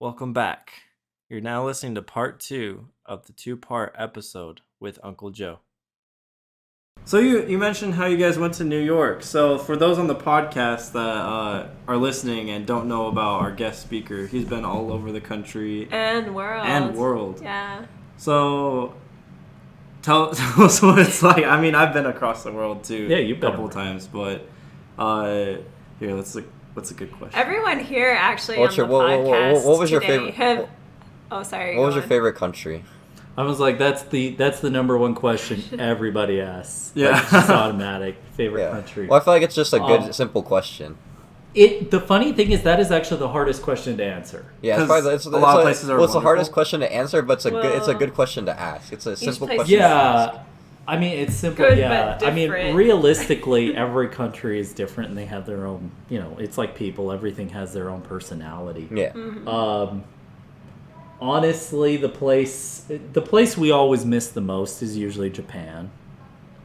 Welcome back. You're now listening to part 2 of the 2-part episode with Uncle Joe. So you mentioned how you guys went to New York. So for those on the podcast that are listening and don't know about our guest speaker, he's been all over the country. And world. Yeah. So tell us what it's like. I mean, I've been across the world too. Yeah, you've been a couple times, but here, what's a good question? Everyone here actually on the podcast what was your today favorite? sorry. What was your favorite country? I was like, that's the number one question everybody asks. Yeah, like, it's just automatic favorite country. Well, I feel like it's just a good, simple question. The funny thing is that is actually the hardest question to answer. Yeah, it's a lot of places are. Well, it's the hardest question to answer, but it's a good question to ask. It's a simple question. Yeah, to ask. I mean it's simple. Good, yeah, but I mean different. realistically, every country is different, and they have their own. It's like people. Everything has their own personality. Yeah. Mm-hmm. Honestly, the place we always miss the most is usually Japan.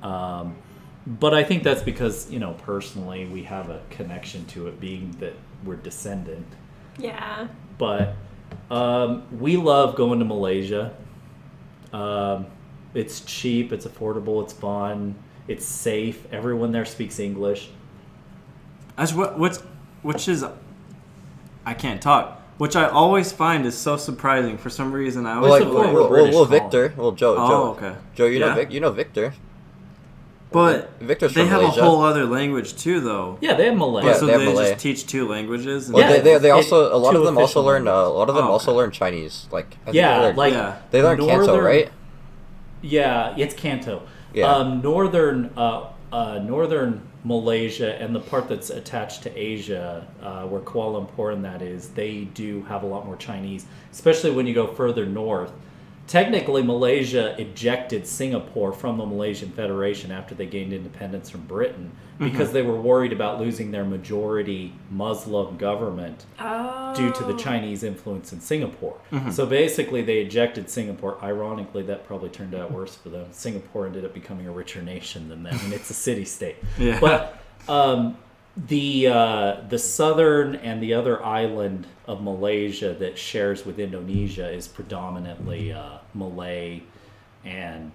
But I think that's because, personally we have a connection to it being that we're descendant. Yeah. But we love going to Malaysia. It's cheap, it's affordable, it's fun, it's safe. Everyone there speaks English. Which is, I can't talk. Which I always find is so surprising. For some reason, I always Victor. Well, Joe. Oh, okay. Joe, you know Victor. But Victor's they from have Malaysia. a whole other language too, though. Yeah, they have Malay. Yeah, so they they have Malay. just teach 2 languages. And Well, they also a lot of them also learn languages. learn Chinese. Like I think they learn Canto, right? Yeah, it's Canto. Yeah. Northern Malaysia and the part that's attached to Asia, where Kuala Lumpur and that is, they do have a lot more Chinese, especially when you go further north. Technically, Malaysia ejected Singapore from the Malaysian Federation after they gained independence from Britain because they were worried about losing their majority Muslim government due to the Chinese influence in Singapore. So basically, they ejected Singapore. Ironically, that probably turned out worse for them. Singapore ended up becoming a richer nation than them, and it's a city-state. Yeah. But the southern and the other island of Malaysia that shares with Indonesia is predominantly Malay and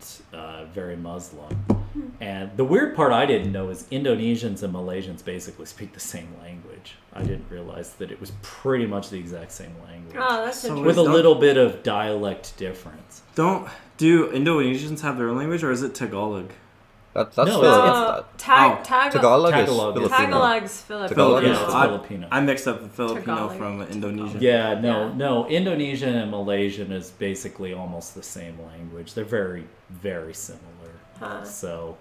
very Muslim. And the weird part I didn't know is Indonesians and Malaysians basically speak the same language. I didn't realize that it was pretty much the exact same language. Oh, that's interesting. With a little bit of dialect difference. Do Indonesians have their own language, or is it Tagalog? Tagalog is Tagalog's Filipino. Yeah, it's Filipino. I mixed up the Filipino Tagalog. from Indonesia. Yeah, no. Indonesian and Malaysian is basically almost the same language. They're very, very similar. So,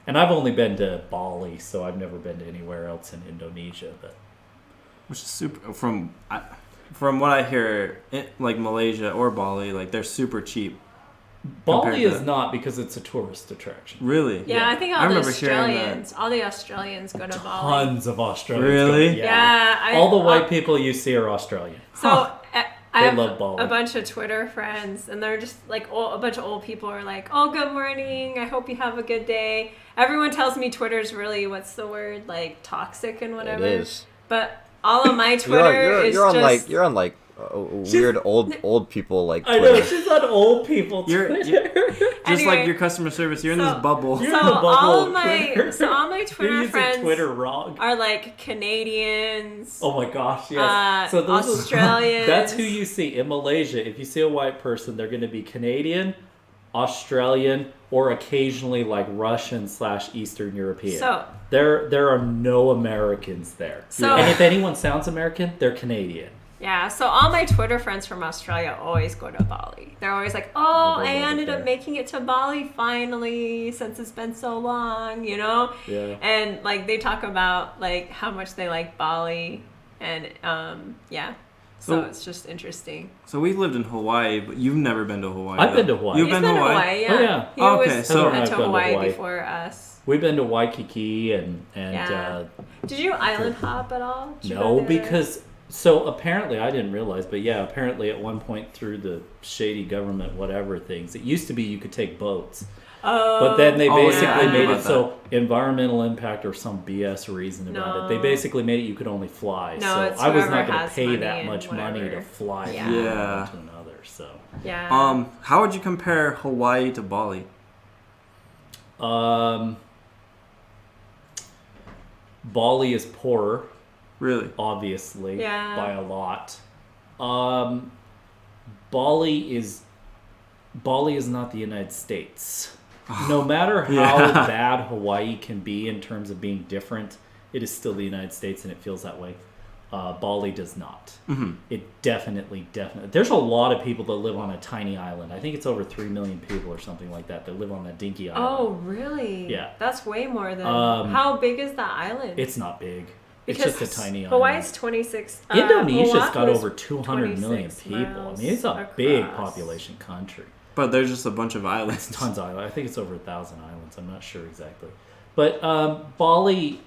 and I've only been to Bali, so I've never been to anywhere else in Indonesia. But Which is super. From what I hear, like Malaysia or Bali, like they're super cheap. Bali is not because it's a tourist attraction. Really? Yeah, I think all the Australians go to Bali. Tons of Australians. Really? Yeah. All the white people you see are Australian. So I have love Bali. a bunch of Twitter friends, and they're just like a bunch of old people are like, "Oh, good morning. I hope you have a good day." Everyone tells me Twitter's really like toxic and whatever. It is. But all of my Twitter is just you're on weird old people like I Twitter. know, she's on old people Twitter. Just Anyway, like your customer service, you're in this bubble. You're in the bubble all of my Twitter. You're Twitter using friends Twitter wrong. are like Canadians. Oh my gosh, yes. So those Australians. That's who you see in Malaysia. If you see a white person, they're going to be Canadian, Australian, or occasionally like Russian/Eastern European. So there are no Americans there. So- and if anyone sounds American, they're Canadian. Yeah, so all my Twitter friends from Australia always go to Bali. They're always like, "Oh, I ended up making it to Bali finally since it's been so long," Yeah. And like they talk about like how much they like Bali, and so it's just interesting. So we lived in Hawaii, but you've never been to Hawaii. I've been to Hawaii. You've He's been to Hawaii? Yeah. Oh, yeah. He Okay, was so- went to I've gone to Hawaii Hawaii. before us. We've been to Waikiki and Yeah. Did you island hop at all? Did you no, go there? because so apparently I didn't realize, but yeah, apparently at one point through the shady government whatever things, it used to be you could take boats. But then they yeah, basically I knew made it about so environmental impact or some BS reason about it. They basically made it you could only fly. No, So it's I was whoever not going to has pay money that and much money to whatever. fly Yeah. from Yeah. one to another. So Yeah. How would you compare Hawaii to Bali? Bali is poorer, Really? obviously, Yeah. by a lot. Bali is not the United States. No matter how Yeah. bad Hawaii can be in terms of being different, it is still the United States, and it feels that way. Bali does not. Mm-hmm. It definitely. There's a lot of people that live on a tiny island. I think it's over 3 million people or something like that live on that dinky island. Oh, really? Yeah. That's way more than. How big is that island? It's not big. Because it's just a tiny island. Hawaii's 26. Indonesia's Oahu's got over 200 million 26 people. I miles mean, it's a big across. population country. But there's just a bunch of islands. Tons of islands. I think it's over 1,000 islands. I'm not sure exactly. But Bali,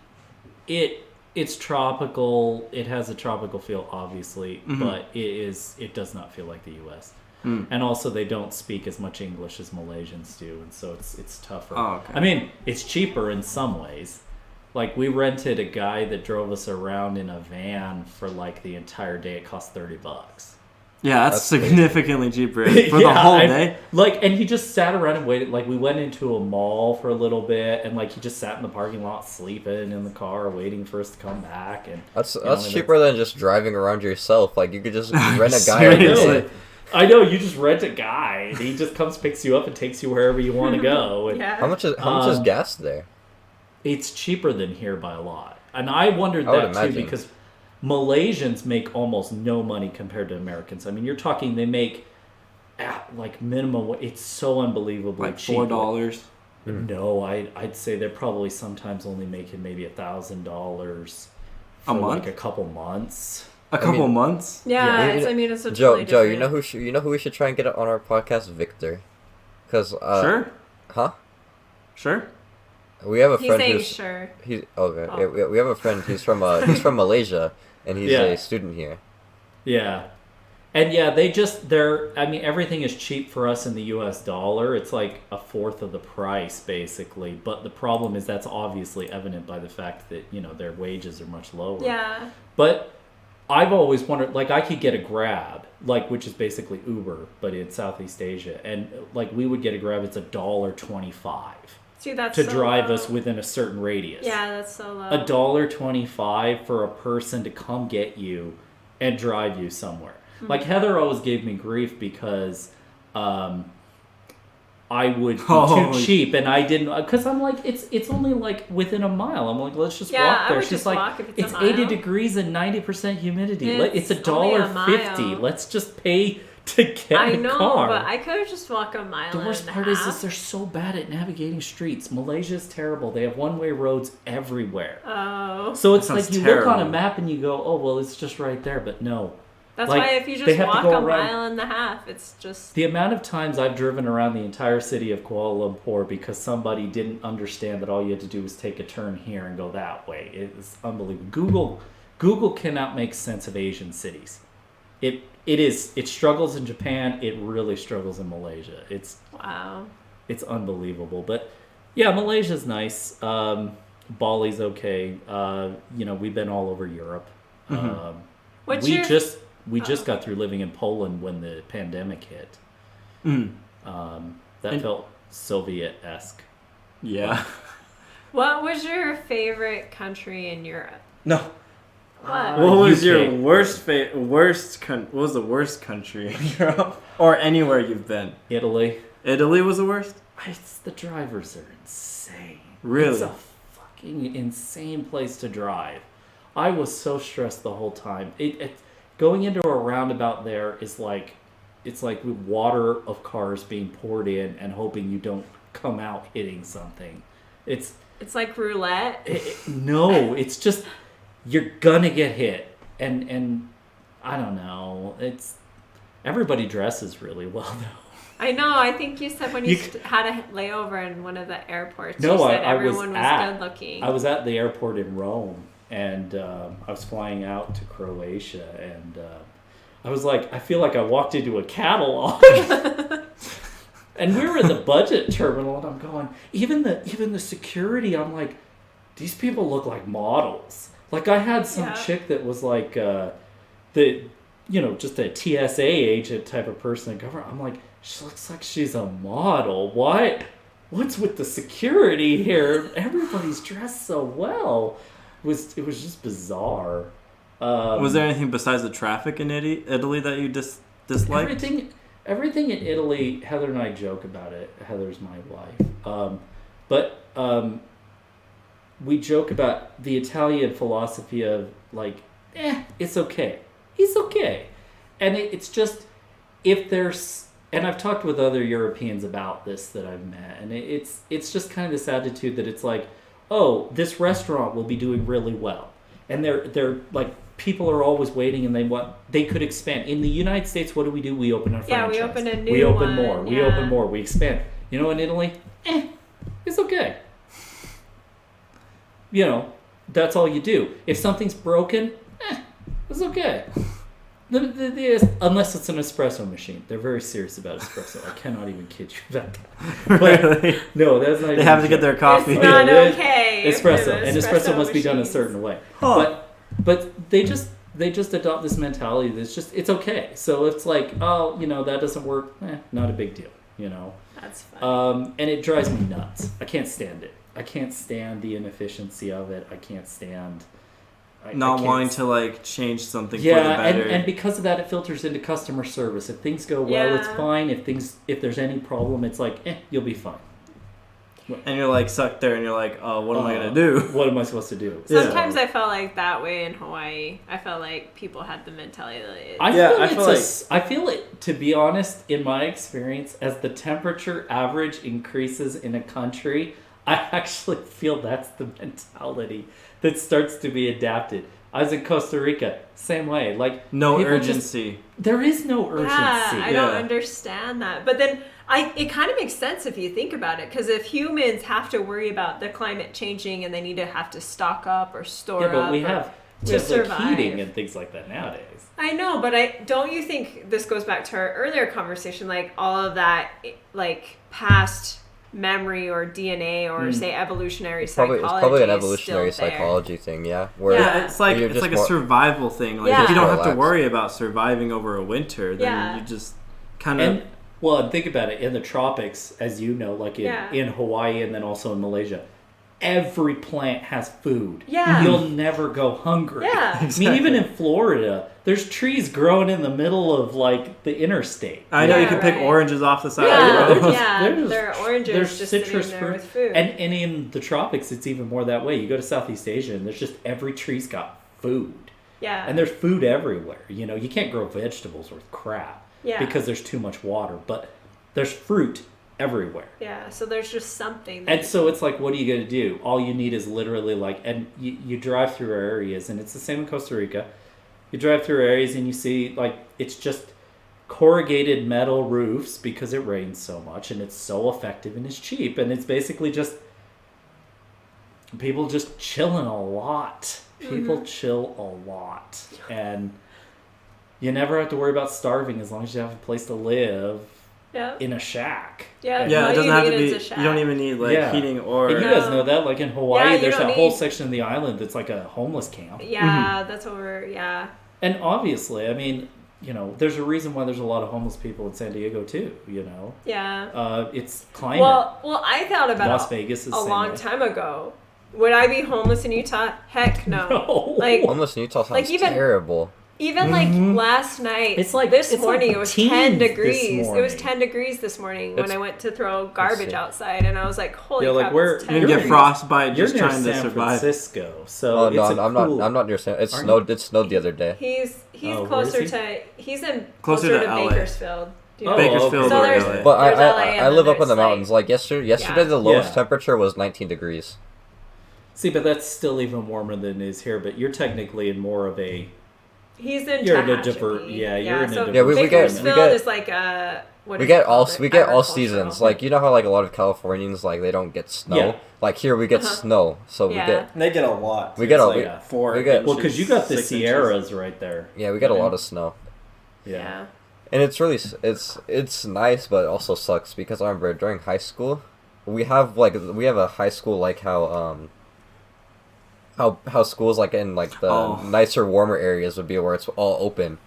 it's tropical. It has a tropical feel, obviously, but it does not feel like the U.S. And also, they don't speak as much English as Malaysians do, and so it's tougher. Oh, okay. I mean, it's cheaper in some ways. Like, we rented a guy that drove us around in a van for like the entire day. It cost $30. Yeah, that's significantly cheaper for the Yeah, whole day. Like, and he just sat around and waited. Like, we went into a mall for a little bit, and like he just sat in the parking lot sleeping in the car, waiting for us to come back. And That's you know, and cheaper than just driving around yourself. Like you could just rent a guy. Seriously. I know, you just rent a guy, and he just comes, picks you up, and takes you wherever you want to go. And Yeah. How much is gas there? it's cheaper than here by a lot. And I wondered I would that too, imagine. because Malaysians make almost no money compared to Americans. I mean, you're talking they make like minimum. It's so unbelievably Like cheap. $4. No, I'd say they're probably sometimes only making maybe $1,000 A month? like a couple months. A couple mean- months? Yeah, You- it's a Joe, totally Joe, different. you know who we should try and get on our podcast? Victor, because Sure. huh? Sure. We have a He's friend saying who's sure. he's okay. Oh. Yeah, we have a friend. He's from Malaysia, and he's Yeah. a student here. Yeah. And yeah, I mean, everything is cheap for us in the US dollar. It's like a fourth of the price, basically. But the problem is that's obviously evident by the fact that, you know, their wages are much lower. Yeah. But I've always wondered, like, I could get a Grab, like, which is basically Uber, but in Southeast Asia. And, like, we would get a Grab, it's $1.25 See, that's to so drive low. us within a certain radius. Yeah, that's so low. $1.25 for a person to come get you and drive you somewhere. Like, Heather always gave me grief because I would be Oh. too cheap, and I didn't, because I'm like, it's only like within a mile. I'm like, let's just Yeah, walk I there. would She's just like, walk if it's a 80 mile. degrees and 90% humidity. It's It's only a $1.50. mile. Let's just pay to get I a know, car. but I could have just walked a mile The and worst a part half. is they're so bad at navigating streets. Malaysia's terrible. They have one-way roads everywhere. Oh. So it's That like sounds you look on a terrible. map and you go, oh, well, it's just right there. But no. That's Like, why if you they just have to walk go a around- mile and a half, it's just... The amount of times I've driven around the entire city of Kuala Lumpur because somebody didn't understand that all you had to do was take a turn here and go that way. It's unbelievable. Google cannot make sense of Asian cities. It struggles in Japan. It really struggles in Malaysia. Wow. It's unbelievable. But yeah, Malaysia's nice. Bali's okay. You know, we've been all over Europe. What's we your... just got through living in Poland when the pandemic hit. That felt Soviet-esque. Yeah. What was your favorite country in Europe? No. What? What was your UK. what was the worst country in Europe? Or anywhere you've been? Italy. Italy was the worst? The drivers are insane. Really? It's a fucking insane place to drive. I was so stressed the whole time. Going into a roundabout there is like, it's like water of cars being poured in and hoping you don't come out hitting something. It's like roulette? no, it's just you're gonna get hit, and I don't know. Everybody dresses really well though. I know. I think you said when you You had a layover in one of the airports, No, you said I was everyone was good looking. I was at the airport in Rome, and I was flying out to Croatia, and I was like, I feel like I walked into a catalog. And we were in the budget terminal, and I'm going, even the security, I'm like, these people look like models. Like, I had some chick that was like, just a TSA agent type of person in government. I'm like, she looks like she's a model. Why? What's with the security here? Everybody's dressed so well. It was just bizarre. Was there anything besides the traffic in Italy that you disliked? Everything in Italy, Heather and I joke about it. Heather's my wife. But we joke about the Italian philosophy of, like, it's okay. He's okay. And it's just, if there's, and I've talked with other Europeans about this that I've met, and it's just kind of this attitude that it's like, oh, this restaurant will be doing really well. And they're like, people are always waiting, and they could expand. In the United States, what do? We open a franchise. Yeah, we open a new one. We open more. We open more. We expand. You know, in Italy, it's okay. You know, that's all you do. If something's broken, it's okay. Unless it's an espresso machine. They're very serious about espresso. I cannot even kid you about that. Really? No, that's not. They have to get their coffee. It's not okay. Espresso. And espresso must be done a certain way. Huh. But they just adopt this mentality that's just, it's okay. So it's like, oh, that doesn't work. Not a big deal, That's fun. And it drives me nuts. I can't stand it. I can't stand the inefficiency of it. I can't stand... Not wanting to, like, change something for the better. better. And because of that, it filters into customer service. If things go well, it's fine. If there's any problem, it's like, you'll be fine. And you're, like, stuck there, and you're like, oh, what am I going to do? What am I supposed to do? Sometimes I felt like that way in Hawaii. I felt like people had the mentality that I feel it, to be honest, in my experience, as the temperature average increases in a country, I actually feel that's the mentality that starts to be adapted. I was in Costa Rica, same way. Like, no urgency. There is no urgency. Yeah, I don't understand that. But then it kind of makes sense if you think about it, because if humans have to worry about the climate changing and they have to stock up or store up, but we have survive. Like heating and things like that nowadays. I know, but don't you think this goes back to our earlier conversation, like all of that, like past memory or DNA or say evolutionary psychology. It's probably an evolutionary psychology thing, yeah. It's like a survival thing. Like if you don't have to worry about surviving over a winter, then you just kind of. And think about it. In the tropics, as you know, like in Hawaii and then also in Malaysia, every plant has food. Yeah. You'll never go hungry. Yeah. Exactly. I mean, even in Florida, there's trees growing in the middle of, like, the interstate. I know, you can pick oranges off the side of the road. There are oranges there's just citrus sitting there fruit. with food. And in the tropics, it's even more that way. You go to Southeast Asia, and there's just every tree's got food. Yeah. And there's food everywhere. You can't grow vegetables worth crap because there's too much water. But there's fruit everywhere. Yeah, so there's just something. And so it's like, what are you going to do? All you need is literally like, and you drive through areas, and it's the same in Costa Rica. You drive through areas and you see, like, it's just corrugated metal roofs because it rains so much, and it's so effective and it's cheap. And it's basically just people just chilling a lot. People chill a lot. And you never have to worry about starving as long as you have a place to live. In a shack. Yeah, it doesn't have to be. You don't even need heating or. And you guys know that, like in Hawaii, there's that whole section of the island that's like a homeless camp. Yeah, that's what we're. And obviously, I mean, there's a reason why there's a lot of homeless people in San Diego too. Yeah. It's climate. Well, I thought about Las Vegas is a long time ago. Would I be homeless in Utah? Heck no. No. Like homeless in Utah sounds terrible. Even like last night, it's like this morning, it was 10 degrees. It was 10 degrees this morning when I went to throw garbage outside, and I was like, "Holy crap!" You're gonna get frostbite just trying to survive. Francisco, so I'm not near San. It snowed the other day. He's closer to closer to Bakersfield. Bakersfield so or LA. But I live up in the mountains. Like yesterday, the lowest temperature was 19 degrees. See, but that's still even warmer than it is here. But you're technically in more of a. He's in You're Tehachapi. in a diverse. Bakersfield is like a. We get all seasons. Like, you know how like a lot of Californians, like, they don't get snow. Yeah. Like here we get snow, so they get a lot. We get like 4 inches, because you got the 6 Sierras inches. right there. Yeah, we get a lot of snow. Yeah. And it's really it's nice, but it also sucks because I remember during high school, we have a high school like how schools like in like the nicer, warmer areas would be where it's all open.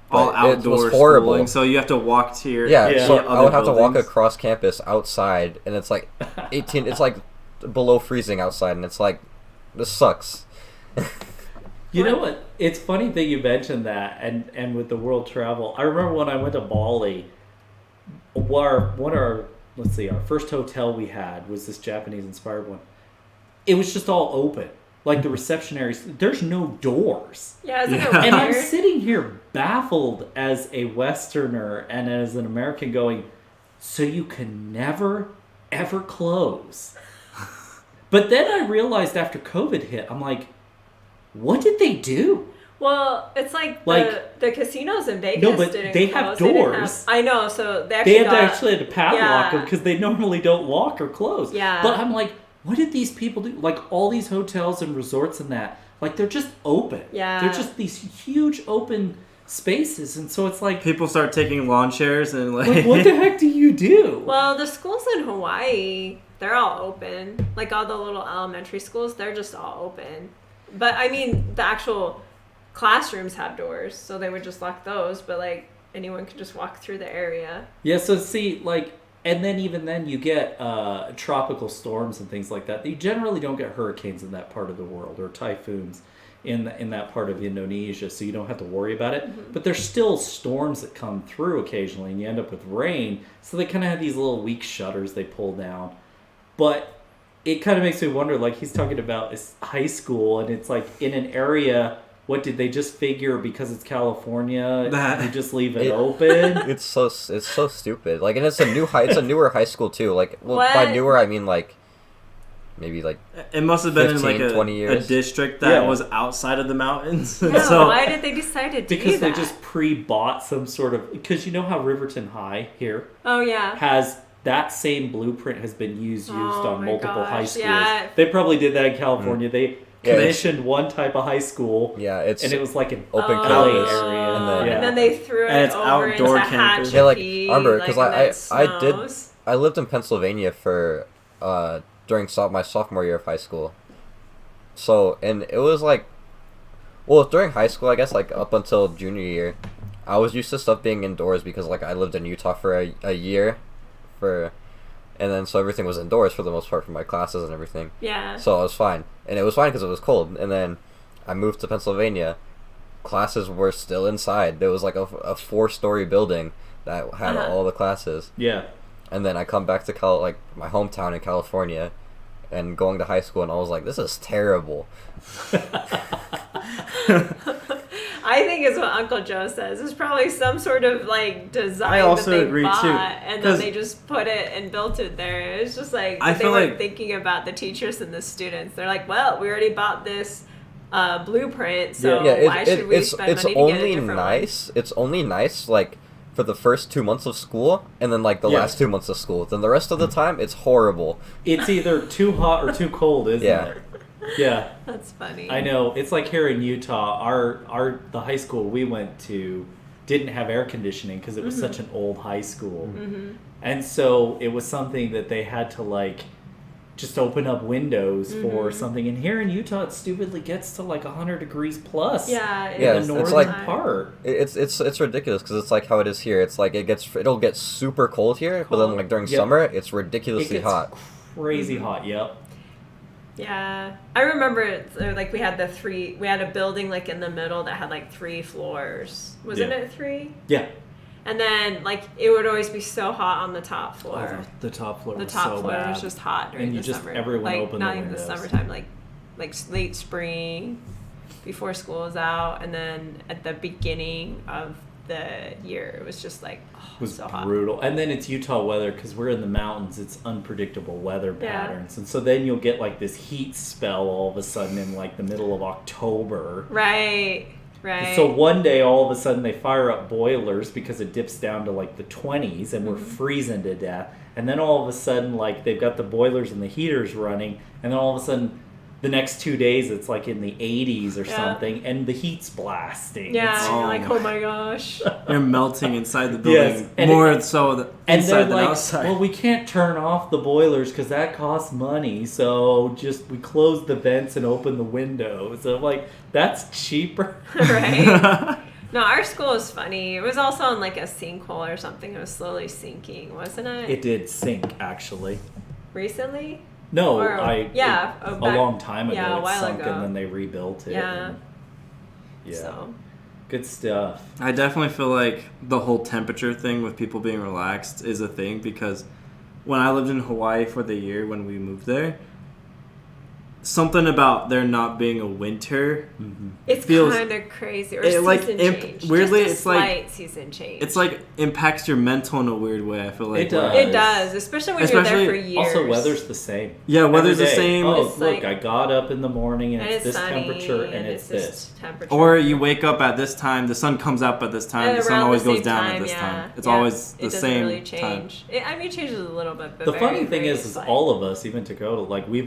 All outdoor schooling, so you have to walk to your so I would have to walk buildings. across campus outside, and it's like 18. It's like below freezing outside, and it's like this sucks. You know what? It's funny that you mentioned that, and with the world travel, I remember when I went to Bali. Our first hotel we had was this Japanese inspired one. It was just all open, like the reception areas. There's no doors. Yeah, isn't it And weird? I'm sitting here baffled as a Westerner and as an American, going, so you can never ever close. But then I realized after COVID hit, I'm like, what did they do? Well, it's like the casinos in Vegas No, but didn't they close. have They didn't doors. I know, so they They actually had to padlock them Yeah. because they normally don't lock or close. Yeah. But I'm like, what did these people do? Like all these hotels and resorts and that, like they're just open. Yeah. They're just these huge open spaces, and so it's like, People start taking lawn chairs and like what the heck do you do? Well, the schools in Hawaii, they're all open. Like all the little elementary schools, they're just all open. But I mean, the actual classrooms have doors, so they would just lock those. But like anyone could just walk through the area. Yeah, so see, like, and then even then you get tropical storms and things like that. You generally don't get hurricanes in that part of the world or typhoons in that part of Indonesia, so you don't have to worry about it. Mm-hmm. But there's still storms that come through occasionally, and you end up with rain. So they kind of have these little weak shutters they pull down. But it kind of makes me wonder, like he's talking about this high school, and it's like in an area. What did they just figure because it's California? You just leave it open. It's so stupid. Like, and it's a newer high school too. Like, well, What? by newer I mean like maybe like It must have been 15, in like 20 a years. district that Yeah. was outside of the mountains. Yeah, So why did they decide to do Because that? they just pre-bought some sort of... Because you know how Riverton High here Oh yeah. has... That same blueprint has been used Oh on my multiple high gosh, schools. yeah. They probably did that in California. They Yeah, commissioned one type of high school, yeah, it's and it was like an open Oh, campus, area. and then and then they threw And it it's over outdoor into campus. Yeah, like, Hatchapee, I remember, 'cause like, I did- snows. I lived in Pennsylvania for during my sophomore year of high school. So, and it was like, well, during high school, I guess, like up until junior year, I was used to stuff being indoors because like I lived in Utah for a year, and then so everything was indoors for the most part for my classes and everything. Yeah. So I was fine, and it was fine because it was cold. And then I moved to Pennsylvania. Classes were still inside. There was like a 4-story building that had Uh-huh. all the classes. Yeah. And then I come back to like my hometown in California, and going to high school, and I was like, this is terrible. I think it's what Uncle Joe says. It's probably some sort of like design I also that they agree, bought, too, and then 'cause they just put it and built it there. It's just like I they feel weren't like- thinking about the teachers and the students. They're like, well, we already bought this blueprint, so Yeah, why should we it's spend money to get a only different nice. It's only nice like for the first 2 months of school, and then like the Yeah. last 2 months of school. Then the rest of the time, it's horrible. It's either too hot or too cold, isn't Yeah. it? Yeah. one? That's funny. I know. It's like here in Utah, the high school we went to didn't have air conditioning because it was such an old high school. Mm-hmm. And so it was something that they had to like just open up windows for something. And here in Utah, it stupidly gets to like 100 degrees plus. Yeah, In Yeah, the it's northern like- part. It's ridiculous because it's like how it is here. It's like it'll get super cold here, but then Cold. like during Yep. summer, it's It ridiculously gets hot. crazy hot. Yep. Yeah, I remember like we had a building like in the middle that had like 3 floors. Wasn't Yeah. it 3? Yeah. And then like it would always be so hot on the top floor. The top floor The was top so floor bad. was just hot during And you the just- summer. everyone like, opened the not even the windows. summertime, like late spring, before school was out, and then at the beginning of the year, it was just like Was so hot. brutal. And then it's Utah weather because we're in the mountains. It's unpredictable weather Yeah. patterns. And so then you'll get like this heat spell all of a sudden in like the middle of October. Right. So one day all of a sudden they fire up boilers because it dips down to like the 20s and we're freezing to death. And then all of a sudden like they've got the boilers and the heaters running, and then all of a sudden the next 2 days it's like in the 80s or Yeah. something, and the heat's blasting. Yeah, It's- and you're Oh like, my- oh my gosh. You're melting inside the Yes, building and more so and inside they're than like, outside. well, we can't turn off the boilers because that costs money, so just we close the vents and open the windows. So I'm like, that's cheaper. Right? No, our school was funny. It was also on like a sinkhole or something. It was slowly sinking, wasn't it? It did sink, actually. Recently? No, Or- yeah, a back- long time ago yeah, a it while sunk ago. and then they rebuilt it. Yeah. and- yeah. So, Good stuff. I definitely feel like the whole temperature thing with people being relaxed is a thing because when I lived in Hawaii for the year when we moved there, something about there not being a winter, it's feels- kind of crazy. Or it, season like, change. weirdly, Just a it's like- slight season change. it's like impacts your mental in a weird way. I feel like It does. It does, especially when you're there Especially- for years. Also, weather's the same. Yeah, weather's Every the day. same. Oh, It's look, like- I got up in the morning and, and it's this sunny, temperature and it's this this. temperature. Or you wake up at this time, the sun comes up at this time, And the sun around always the goes same down time, at this yeah. time. It's Yeah. always the It doesn't same really time. change. I mean, it changes a little bit, but The very, funny thing very is slight. all of us, even Dakota, like we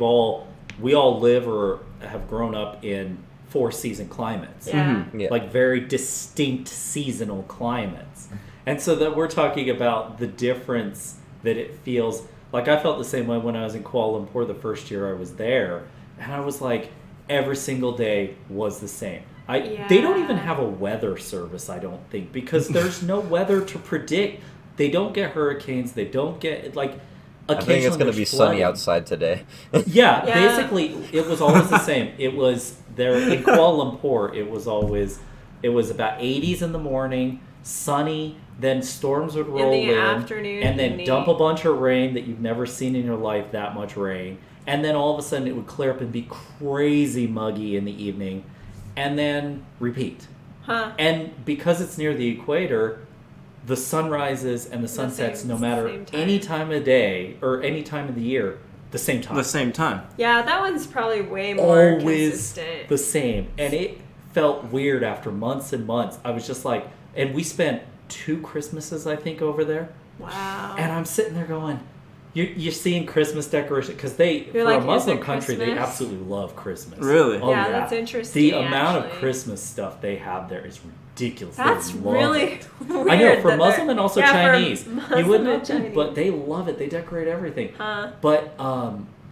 all live or have grown up in 4-season climates. Yeah. Yeah. Like very distinct seasonal climates. And so that we're talking about the difference that it feels like. I felt the same way when I was in Kuala Lumpur the first year I was there, and I was like, every single day was the same. They don't even Yeah. have a weather service, I don't think, because there's no weather to predict. They don't get hurricanes, they don't get like I think it's going to be sunny outside today. Yeah, Yeah. basically, it was always the same. It was there in Kuala Lumpur. It was about 80s in the morning, sunny. Then storms would roll the in, afternoon, and then evening. dump a bunch of rain that you've never seen in your life. That much rain, and then all of a sudden it would clear up and be crazy muggy in the evening, and then repeat. Huh. And because it's near the equator, the sunrises and the same- sunsets, no matter same time. any time of day or any time of the year, the same time. The same time. Yeah, that one's probably way more Always consistent. the same. And it felt weird after months and months. I was just like, and we spent 2 Christmases, I think, over there. Wow. And I'm sitting there going, you're seeing Christmas decoration because for like, a is Muslim it country, they Christmas? absolutely love Christmas. Really? Oh, Yeah, that's interesting, The amount of actually. Christmas stuff they have there is ridiculous. They That's love really it. weird. I know, for that Muslim they're- and also yeah, for Chinese. You Muslim wouldn't and know, too, Chinese. but they love it. They decorate everything. Huh. But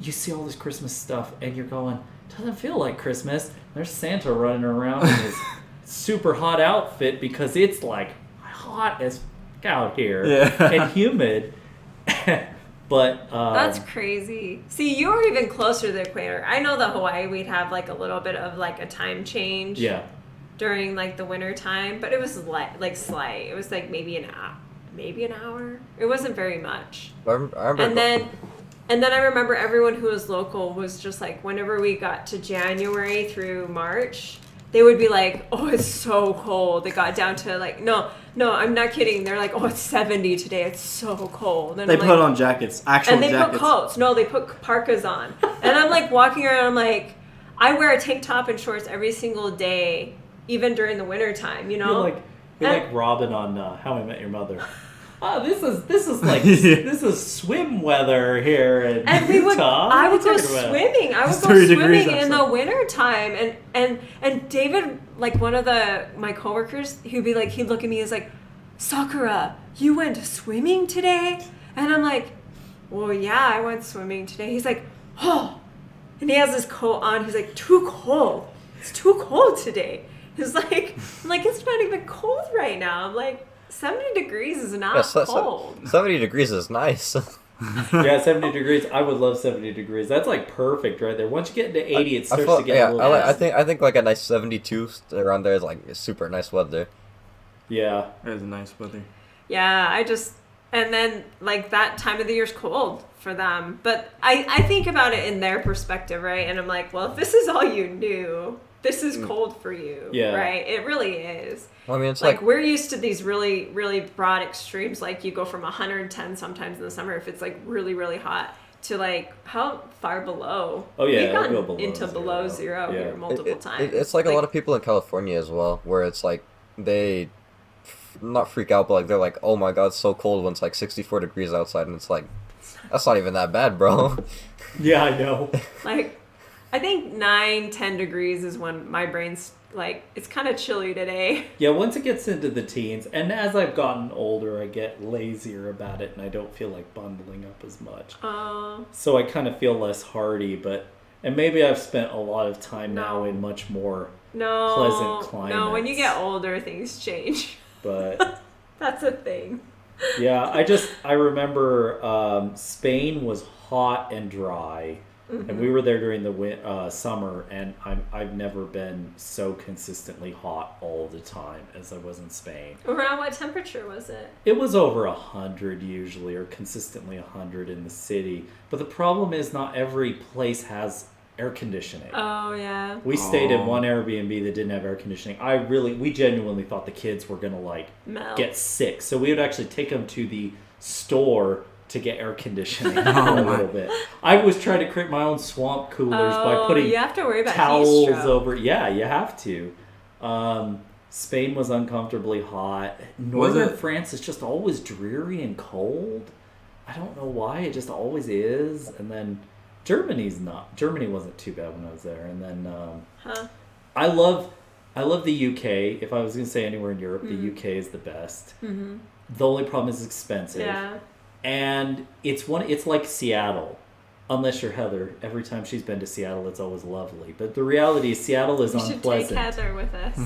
you see all this Christmas stuff, and you're going, doesn't feel like Christmas. There's Santa running around in his super hot outfit because it's like hot as f- out here Yeah. and humid. But That's crazy. See, you were even closer to the equator. I know the Hawaii, we'd have like a little bit of like a time change yeah. during like the winter time, but it was like slight. It was like maybe an hour. It wasn't very much. I remember. And then I remember everyone who was local was just like, whenever we got to January through March, they would be like, oh, it's so cold. It got down to like, no, I'm not kidding. They're like, oh, it's 70 today. It's so cold. And They I'm put like, on jackets, actual and they jackets. put coats. No, they put parkas on. And I'm like walking around, I'm like, I wear a tank top and shorts every single day, even during the winter time, you know? You're And- like Robin on How I Met Your Mother. Oh, this is like this is swim weather here in And Utah. I would What are go you talking about? swimming. I would It's go 30 degrees swimming in the outside. winter time. And David, like one of my coworkers, he'd be like, he'd look at me and he's like, Sakura, you went swimming today? And I'm like, well, yeah, I went swimming today. He's like, oh, and he has his coat on. He's like, too cold. It's too cold today. He's like, I'm like, it's not even cold right now. I'm like, 70 degrees is not cold. 70 degrees is nice. Yeah, 70 degrees. I would love 70 degrees. That's like perfect right there. Once you get into 80, it starts to get a little. I think like a nice 72 around there is like super nice weather. Yeah. That is a nice weather. Yeah, and then like that time of the year's cold for them. But I think about it in their perspective, right? And I'm like, well, if this is all you knew, this is cold for you, Yeah. right? It really is. Well, I mean, it's Like like we're used to these really, really broad extremes. Like you go from 110 sometimes in the summer if it's like really, really hot to like how far below? Oh, yeah, we've it'll gone go below into zero. below zero Yeah. here multiple times. it's like a lot of people in California as well, where it's like they not freak out, but like they're like, oh my god, it's so cold when it's like 64 degrees outside, and it's like that's not even that bad, bro. Yeah, I know. like I think 9-10 degrees is when my brain's like, it's kind of chilly today. Yeah, once it gets into the teens, and as I've gotten older, I get lazier about it, and I don't feel like bundling up as much. So I kind of feel less hardy, and maybe I've spent a lot of time now in much more pleasant climates. No, when you get older, things change. But that's a thing. Yeah, I remember Spain was hot and dry. And we were there during the summer, and I've never been so consistently hot all the time as I was in Spain. Around what temperature was it? It was over 100 usually, or consistently 100 in the city. But the problem is not every place has air conditioning. Oh, yeah. We stayed in one Airbnb that didn't have air conditioning. We genuinely thought the kids were going to melt. Get sick. So we would actually take them to the store to get air conditioning for a little bit. I was trying to create my own swamp coolers by putting you have to worry about towels heat stroke. over. Yeah, you have to. Spain was uncomfortably hot. Northern France is just always dreary and cold. I don't know why. It just always is. And then Germany wasn't too bad when I was there. And then I love the UK. If I was going to say anywhere in Europe, the UK is the best. Mm-hmm. The only problem is it's expensive. Yeah. And it's like Seattle, unless you're Heather. Every time she's been to Seattle, it's always lovely. But the reality is Seattle is unpleasant. You should take Heather with us.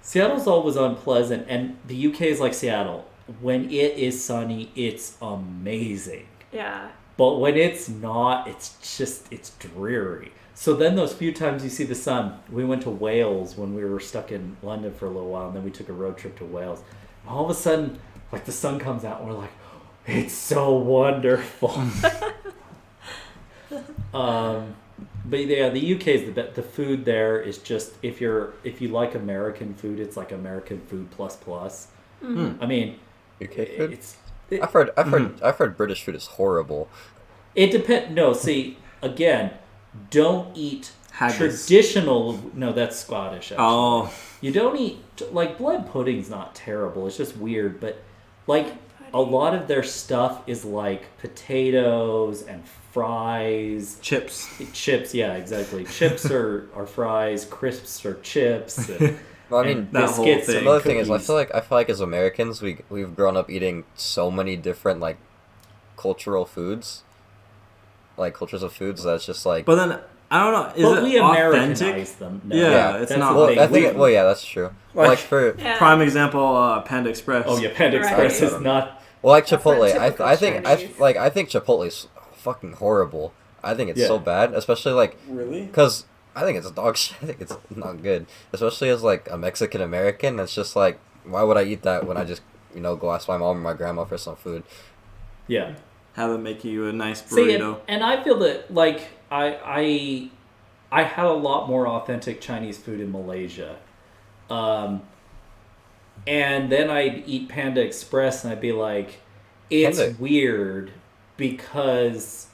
Seattle's always unpleasant, and the UK is like Seattle. When it is sunny, it's amazing. Yeah. But when it's not, it's dreary. So then those few times you see the sun, we went to Wales when we were stuck in London for a little while, and then we took a road trip to Wales. And all of a sudden, the sun comes out, and we're like, it's so wonderful. But yeah, the UK is the best. The food there is just, if you like American food, it's like American food plus. Mm-hmm. I mean, UK food. I've heard British food is horrible. It depends. No, see, again, don't eat haggis. Traditional. No, that's Scottish. Actually. Oh, you don't eat blood pudding's not terrible. It's just weird, but a lot of their stuff is potatoes and fries. Chips, yeah, exactly. Chips are fries, crisps are chips. Well, I mean, biscuits. Another thing is, I feel like as Americans, we've grown up eating so many different cultural foods, cultures of foods that's just But then I don't know. Is we it authentic? Americanize them. No. Yeah, it's not. Yeah, that's true. For prime example, Panda Express. Oh yeah, Panda Express is not. Well, Chipotle. I think Chipotle's fucking horrible. I think it's so bad, especially really, because I think it's dog shit. I think it's not good, especially as a Mexican American. It's just why would I eat that when I just go ask my mom or my grandma for some food? Yeah, have them make you a nice burrito. See, and I feel that I had a lot more authentic Chinese food in Malaysia. And then I'd eat Panda Express, and I'd be like, it's weird because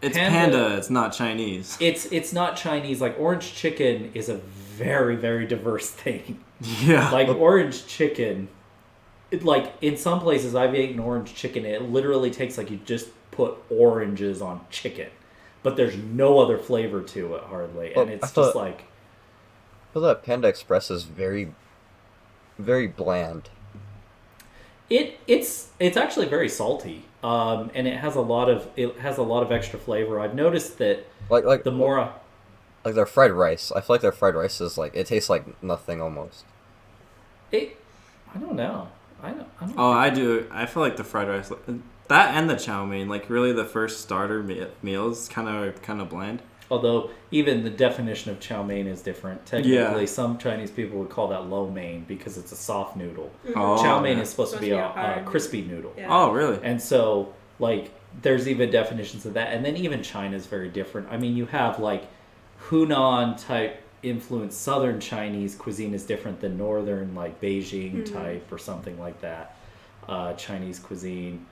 it's Panda, it's not Chinese. It's not Chinese. Orange chicken is a very, very diverse thing. Yeah. Orange chicken, in some places I've eaten orange chicken, it literally takes you just put oranges on chicken. But there's no other flavor to it, hardly. And it's just I feel that Panda Express is very, very bland. It's actually very salty, and it has a lot of extra flavor. I've noticed that the more their fried rice. I feel like their fried rice is it tastes like nothing almost. I don't know. I don't. I do. I feel like the fried rice, that and the chow mein, really the first starter meals, kind of bland. Although even the definition of chow mein is different. Technically, some Chinese people would call that lo mein because it's a soft noodle. Mm-hmm. Chow mein is supposed to be a crispy noodle. Yeah. Oh, really? And so, there's even definitions of that. And then even China is very different. I mean, you have, Hunan type influence. Southern Chinese cuisine is different than northern, Beijing type or something like that. Chinese cuisine.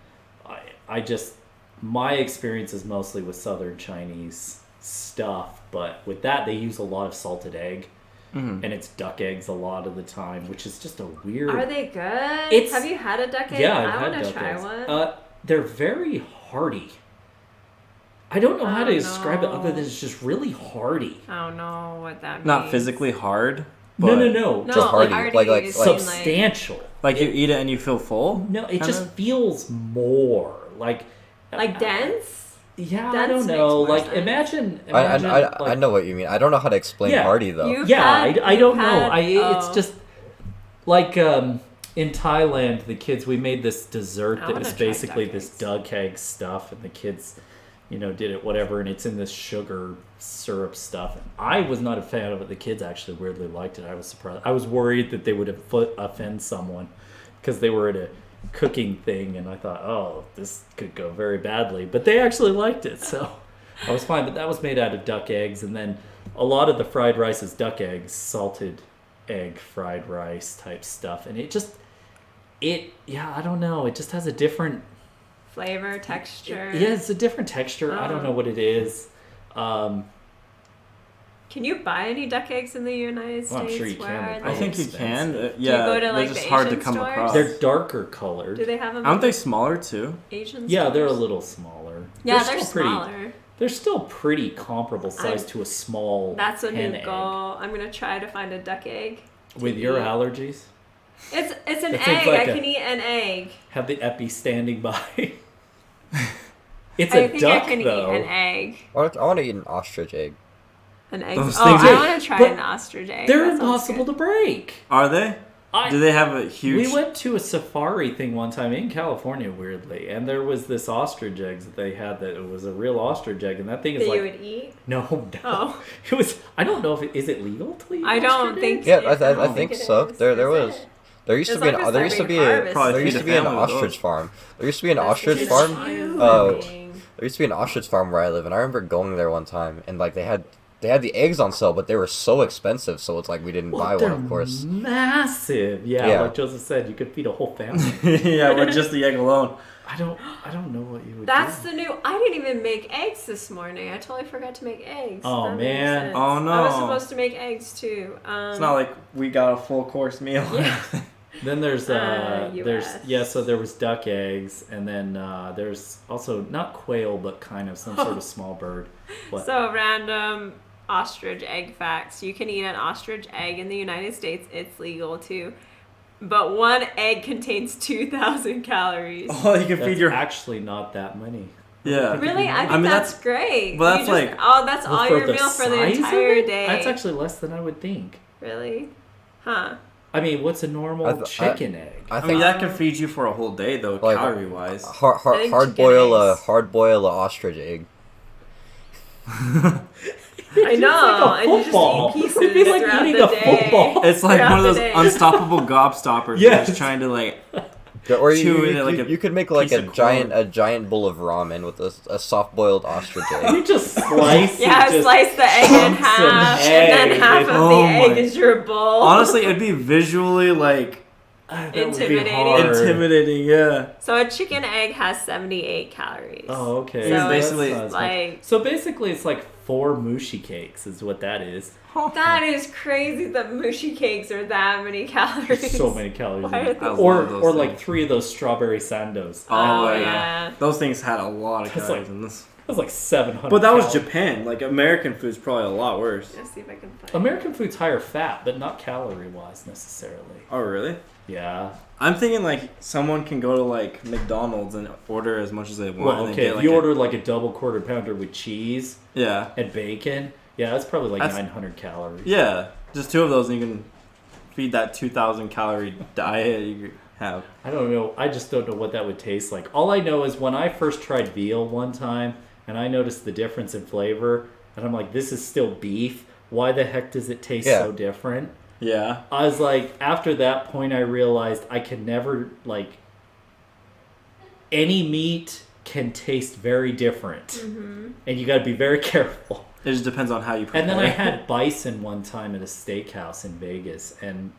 My experience is mostly with Southern Chinese stuff, but with that they use a lot of salted egg, and it's duck eggs a lot of the time, which is just a weird. Are they good? Have you had a duck egg? Yeah, I want to try one. They're very hearty. I don't know how to don't describe it other know. than it's just really hearty. I don't know what that means. Not physically hard. No, but No, Just hearty, like- is Substantial. Like you eat it and you feel full? No, it kinda? just feels more like dense. Yeah, I Dense don't makes know. more Like sense. imagine I like, know what you mean. I don't know how to explain Yeah. hearty though. You've Yeah, had- I don't you've know. had- It's oh. just like in Thailand, the kids, we made this dessert I that wanna was try basically duck this eggs. duck egg stuff, and the kids, did it whatever, and it's in this sugar syrup stuff. And I was not a fan of it. The kids actually weirdly liked it. I was surprised. I was worried that they would offend someone because they were at a cooking thing, and I thought, oh, this could go very badly. But they actually liked it, so I was fine. But that was made out of duck eggs, and then a lot of the fried rice is duck eggs, salted egg fried rice type stuff, and I don't know, it just has a different Flavor, texture. yeah, it's a different texture. I don't know what it is. Can you buy any duck eggs in the United States? Well, I'm sure you Where can. are They're I they? think you expensive. can. you Yeah, go to, they're like, just the hard to Asian come stores? across. They're darker colored. Do they have them? Aren't in they smaller too? Asian Yeah, they're a stores? little smaller. Yeah, they're still pretty. smaller. They're still pretty comparable size to a small That's a hen new egg. goal. I'm gonna try to find a duck egg. With your eat. allergies, It's an That seems egg. like I a- can eat an egg. have the epi standing by. It's I a think duck I can though. eat an egg. I want to eat an ostrich egg. An egg. Those Oh, things I are- want to try but an ostrich egg. They're That sounds impossible good. to break. Are they? Do they have a huge? We went to a safari thing one time in California, weirdly, and there was this ostrich eggs that they had that it was a real ostrich egg, and that thing is That like you would eat? no. Oh. It was. I don't know if is it legal to eat. I don't ostrich think. eggs? Yeah, it- I don't think it so. is. There Is was. it? There used to It's be like an a there used to separate be a harvest. Probably there used feed to a be an family with ostrich those. farm. There used to be an That's ostrich just farm. confusing. There used to be an ostrich farm where I live, and I remember going there one time, and like they had the eggs on sale, but they were so expensive, so it's like we didn't buy one, They're of course. massive. Yeah, Yeah. like Joseph said, you could feed a whole family. Yeah, with just the egg alone. I don't know what you would. That's do. the new. I didn't even make eggs this morning. I totally forgot to make eggs. Oh, That makes man. sense. Oh, no. I was supposed to make eggs too. It's not like we got a full course meal. Yeah. Then there's US. so there was duck eggs, and then there's also not quail, but kind of some sort of small bird. What? So random ostrich egg facts. You can eat an ostrich egg in the United States. It's legal too. But one egg contains 2,000 calories. Oh, you can That's feed your. actually not that many. Yeah. Really? I think mean, that's that's- great. well, You that's just- like- oh, that's all for your the meal for the size of entire it? day. That's actually less than I would think. Really? Huh. I mean, what's a normal chicken egg? I I think mean, that can feed you for a whole day, though, Like- calorie wise. I think hard chicken boil eggs. a ostrich egg. I know. like a and you just football. eat pieces It'd be like throughout eating the a day. football. It's like Throughout one of the those day. unstoppable gobstoppers. Yes. Just trying to like. Or Chew in it like a you could make like piece a of giant bowl of ramen with a soft boiled ostrich egg. You just slice. Yeah, it, just slice the egg in chunks of half, and then egg. half of Oh the egg my- is your bowl. Honestly, it'd be visually like that would be Intimidating. hard. intimidating. Yeah. So a chicken egg has 78 calories. Oh, okay. So It's basically That's not as like- much. So basically, it's like 4 mushi cakes, is what that is. That is crazy that mushi cakes are that many calories. There's so many calories. Why in are it. they- I Or love those or like things. 3 of those strawberry sandos. Oh, Oh, yeah. yeah. Those things had a lot of That's calories like- in this. That was like 700. But that was calories. Japan. Like American food's probably a lot worse. Let's see if I can find American food's higher fat, but not calorie wise necessarily. Oh really? Yeah. I'm thinking like someone can go to like McDonald's and order as much as they want. Well, and okay, get, if like, you a- ordered like a double quarter pounder with cheese Yeah. and bacon, yeah, that's probably like That's- 900 calories. Yeah. Just 2 of those and you can feed that 2,000 calorie diet you have. I don't know. I just don't know what that would taste like. All I know is when I first tried veal one time and I noticed the difference in flavor, and I'm like, this is still beef. Why the heck does it taste Yeah. so different? Yeah. I was like, after that point, I realized I can never, like, any meat can taste very different. Mm-hmm. And you got to be very careful. It just depends on how you prepare. And then I had bison one time at a steakhouse in Vegas and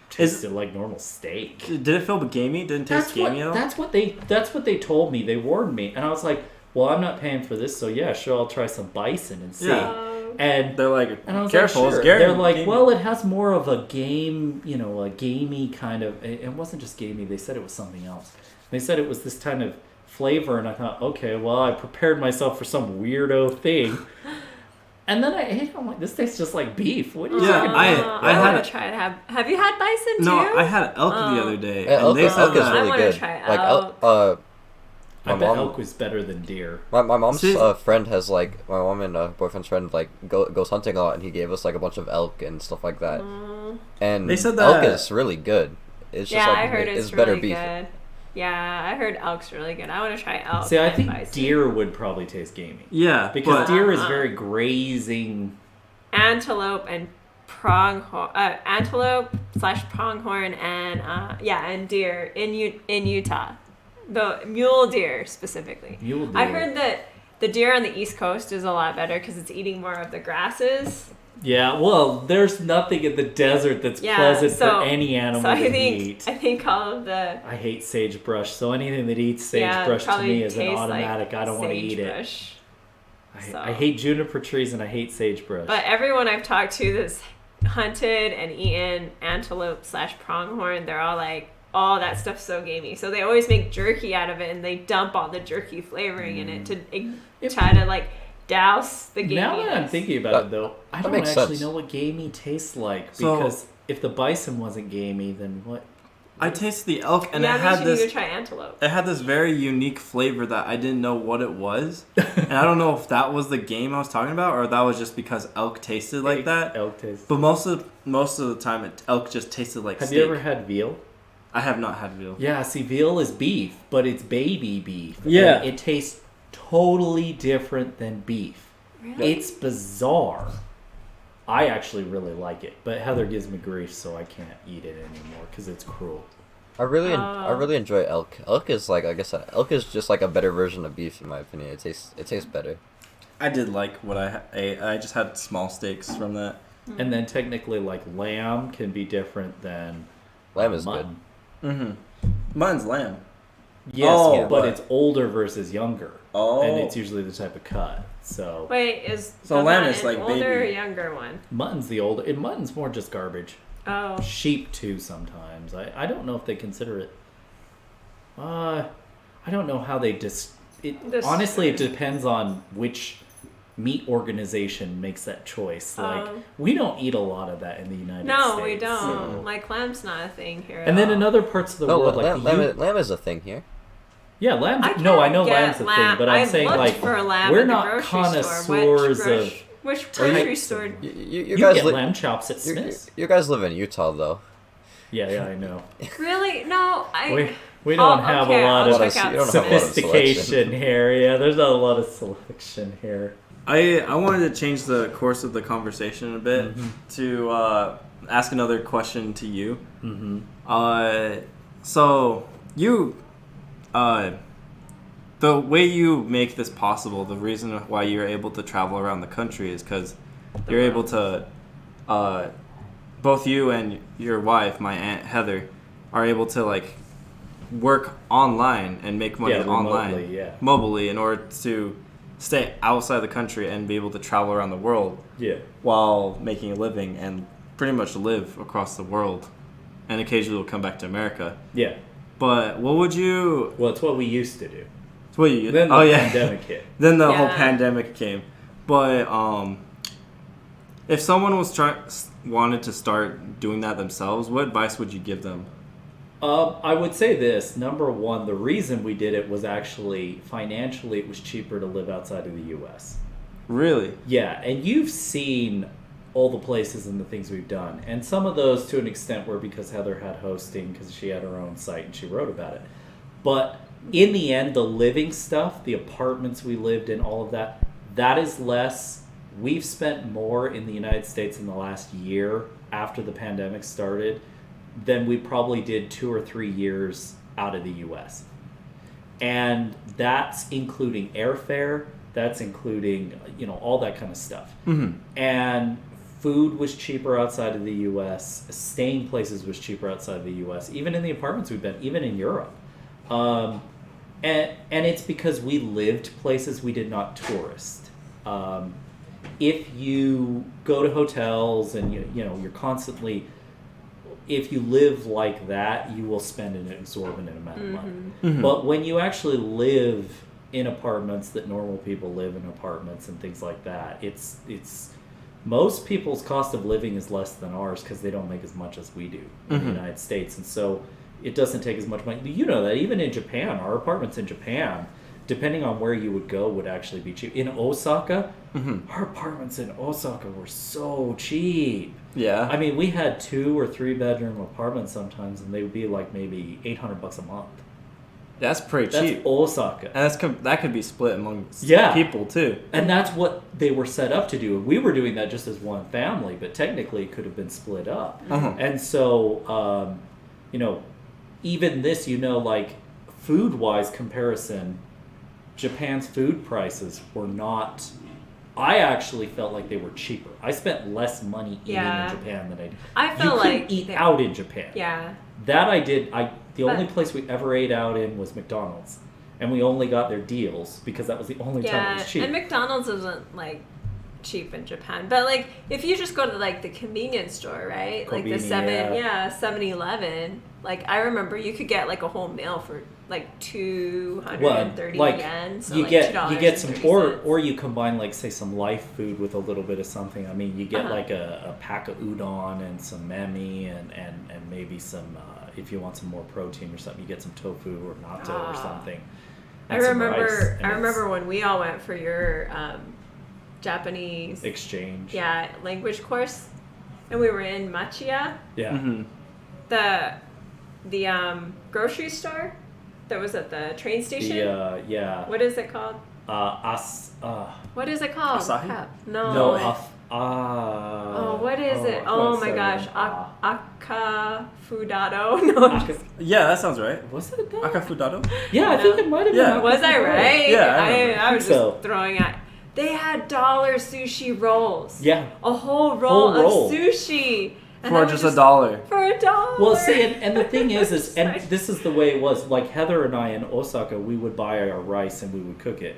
tasted like normal steak. Did it feel gamey? Didn't taste gamey at all? That's what they told me. They warned me, and I was like, "Well, I'm not paying for this, so yeah, sure, I'll try some bison and see." Yeah. And They're like, and I was careful, like, it's sure. scary. They're like, gamey. well, it has more of a game, a gamey kind of. It wasn't just gamey. They said it was something else. They said it was this kind of flavor, and I thought, okay, well, I prepared myself for some weirdo thing. And then I ate it. I'm like, this tastes just like beef. What are you talking about? I want to try it. Have you had bison too? No, I had elk the other day. Yeah, and they said elk is that. really I wanna good. try Like elk. I bet elk was better than deer. My mom's See- friend has like my mom and boyfriend's friend like goes hunting a lot, and he gave us like a bunch of elk and stuff like that. And They said elk that- is really good. It's just Yeah, like I heard it's better really beef. good. Yeah, I heard elk's really good. I want to try elk. See, I and think bison. deer would probably taste gamey. Yeah, Because but deer is very grazing. Antelope and pronghorn, antelope/pronghorn, and and deer in Utah, the mule deer specifically. Mule deer. I heard that the deer on the East Coast is a lot better because it's eating more of the grasses. Yeah, well, there's nothing in the desert that's Yeah, pleasant so- for any animal So to I think eat. all of the I hate sagebrush, so anything that eats sagebrush to probably me is an tastes automatic. like I don't want to eat it. sagebrush. So- I hate juniper trees and I hate sagebrush. But everyone I've talked to that's hunted and eaten antelope/pronghorn, they're all like, oh, that stuff's so gamey. So they always make jerky out of it, and they dump all the jerky flavoring in it to try to like douse the gaminess. Now that I'm thinking about it, though, I that don't makes actually sense. know what gamey tastes like. So- Because if the bison wasn't gamey, then what? I tasted the elk and yeah, it had you need to this. try antelope. It had this very unique flavor that I didn't know what it was, and I don't know if that was the game I was talking about or that was just because elk tasted like that. Elk taste. But most of the time, elk just tasted like Have steak. you ever had veal? I have not had veal. Yeah, see, veal is beef, but it's baby beef. Yeah. And it tastes totally different than beef. Really? It's bizarre. I actually really like it, but Heather gives me grief, so I can't eat it anymore because it's cruel. I really enjoy elk. Elk is like elk is just like a better version of beef in my opinion. It tastes better. I did like what I ate. I just had small steaks from that. And then technically, like, lamb can be different than Lamb is mutton. Mm-hmm. Mine's lamb. Yes, Oh, but but- it's older versus younger. Oh. And it's usually the type of cut. So Wait, is So the lamb mutton is like older or baby. younger one? mutton's the older. And mutton's more just garbage. Oh, Sheep too sometimes. I don't know if they consider it. I don't know how they honestly, it depends on which meat organization makes that choice. Like we don't eat a lot of that in the United States. no, we don't. so- Like lamb's not a thing here. And then in other parts of the No, world, like lamb is a thing here. yeah, lamb. I No, I can't know get lamb's a lamb. thing, but I'm I've saying looked like for lamb we're at the not grocery store. connoisseurs of. Which Well, you- grocery store? You You guys get li- lamb chops at you, Smith's. you guys live in Utah though. Yeah, I know. Really? No, We don't Oh, have okay, a lot I'll of check out you don't have a lot of sophistication here. Yeah, there's not a lot of selection here. I wanted to change the course of the conversation a bit to ask another question to you. Mm-hmm. So you, the way you make this possible, the reason why you're able to travel around the country is because you're able to, both you and your wife, my Aunt Heather, are able to like work online and make money online, remotely, yeah. mobilely, in order to stay outside the country and be able to travel around the world Yeah. while making a living and pretty much live across the world, and occasionally we'll come back to America. Yeah. But what would you? Well, it's what we used to do. What you? Then the pandemic hit. Then the whole Yeah. pandemic came. But if someone wanted to start doing that themselves, what advice would you give them? I would say this. Number one, the reason we did it was actually financially it was cheaper to live outside of the U.S. Really? Yeah, and you've seen all the places and the things we've done. And some of those, to an extent, were because Heather had hosting, because she had her own site and she wrote about it. But in the end, the living stuff, the apartments we lived in, all of that, that is less. We've spent more in the United States in the last year after the pandemic started than we probably did 2 or 3 years out of the U.S. And that's including airfare, that's including, all that kind of stuff. Mm-hmm. And food was cheaper outside of the U.S., staying places was cheaper outside of the U.S., even in the apartments we've been, even in Europe. And it's because we lived places we did not tourist. If you go to hotels and you're constantly if you live like that, you will spend an exorbitant amount of money. Mhm. But when you actually live in apartments that normal people live in apartments and things like that, it's most people's cost of living is less than ours because they don't make as much as we do in the United States, and so it doesn't take as much money. You know that even in Japan, our apartments in Japan, depending on where you would go, would actually be cheap. In Osaka, our apartments in Osaka were so cheap. Yeah. I mean, we had 2 or 3 bedroom apartments sometimes, and they would be like maybe $800 a month. That's pretty That's cheap. Osaka. And that could be split among Yeah. people too. And that's what they were set up to do. We were doing that just as one family, but technically it could have been split up. And so, even this, like food-wise comparison, Japan's food prices were not... I actually felt like they were cheaper. I spent less money eating in Japan than I did. I feel you couldn't like eat out in Japan. Yeah. That I did. The only place we ever ate out in was McDonald's, and we only got their deals because that was the only time it was cheap. And McDonald's isn't like cheap in Japan, but like if you just go to like the convenience store, right? Like the 7-Eleven. Like I remember you could get like a whole meal for like 230 yen. So you like get some, $2.30. or you combine like say some life food with a little bit of something. I mean, you get like a pack of udon and some memi and maybe some if you want some more protein or something, you get some tofu or natto or something. I remember when we all went for your Japanese exchange. Yeah, language course, and we were in Machiya. Yeah. The grocery store that was at the train station. What is it called? What is it called? Asahi? Crap. What is it? Oh my gosh. Akafudado. No. Yeah, that sounds right. Was it that? Akafudado? Yeah, I think it might have been. Yeah. Was I right? Yeah, I was so. just throwing at. They had dollar sushi rolls. Yeah. A whole roll roll. of sushi. And For I was just $1. For $1. Well, see, and the thing is, and this is the way it was. Like Heather and I in Osaka, we would buy our rice and we would cook it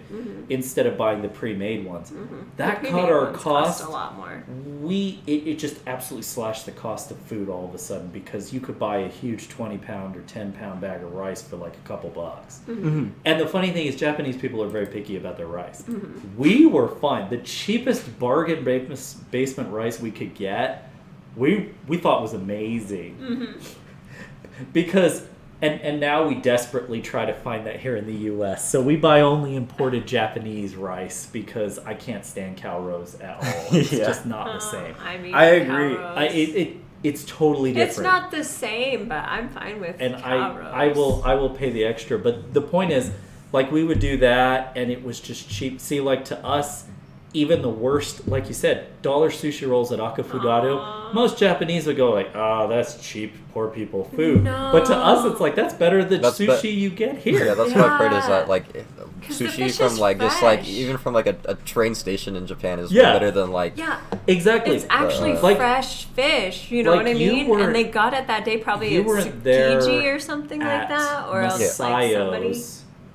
instead of buying the pre-made ones. That cut our cost a lot more. It just absolutely slashed the cost of food all of a sudden because you could buy a huge 20-pound or 10-pound bag of rice for like a couple bucks. And the funny thing is, Japanese people are very picky about their rice. We were fine. The cheapest bargain basement rice we could get, we thought was amazing. Because and now we desperately try to find that here in the U.S. So we buy only imported Japanese rice because I can't stand cow roes at all. It's just not the same. I agree. It's totally different. It's not the same, but I'm fine with cow roes. I will pay the extra. But the point is, like, we would do that, and it was just cheap. See, like, to us, even the worst, like you said, dollar sushi rolls at Akafudado, most Japanese would go like, that's cheap, poor people food. No. But to us, it's like, that's better than sushi you get here. Yeah, that's what I've heard is that, like, sushi from, like, fresh. just, like, even from, like, a train station in Japan is way better than, like... Yeah. Exactly. It's actually fresh fish, you know like what I mean? And they got it that day probably at Tsukiji or something like that, or else, like, somebody...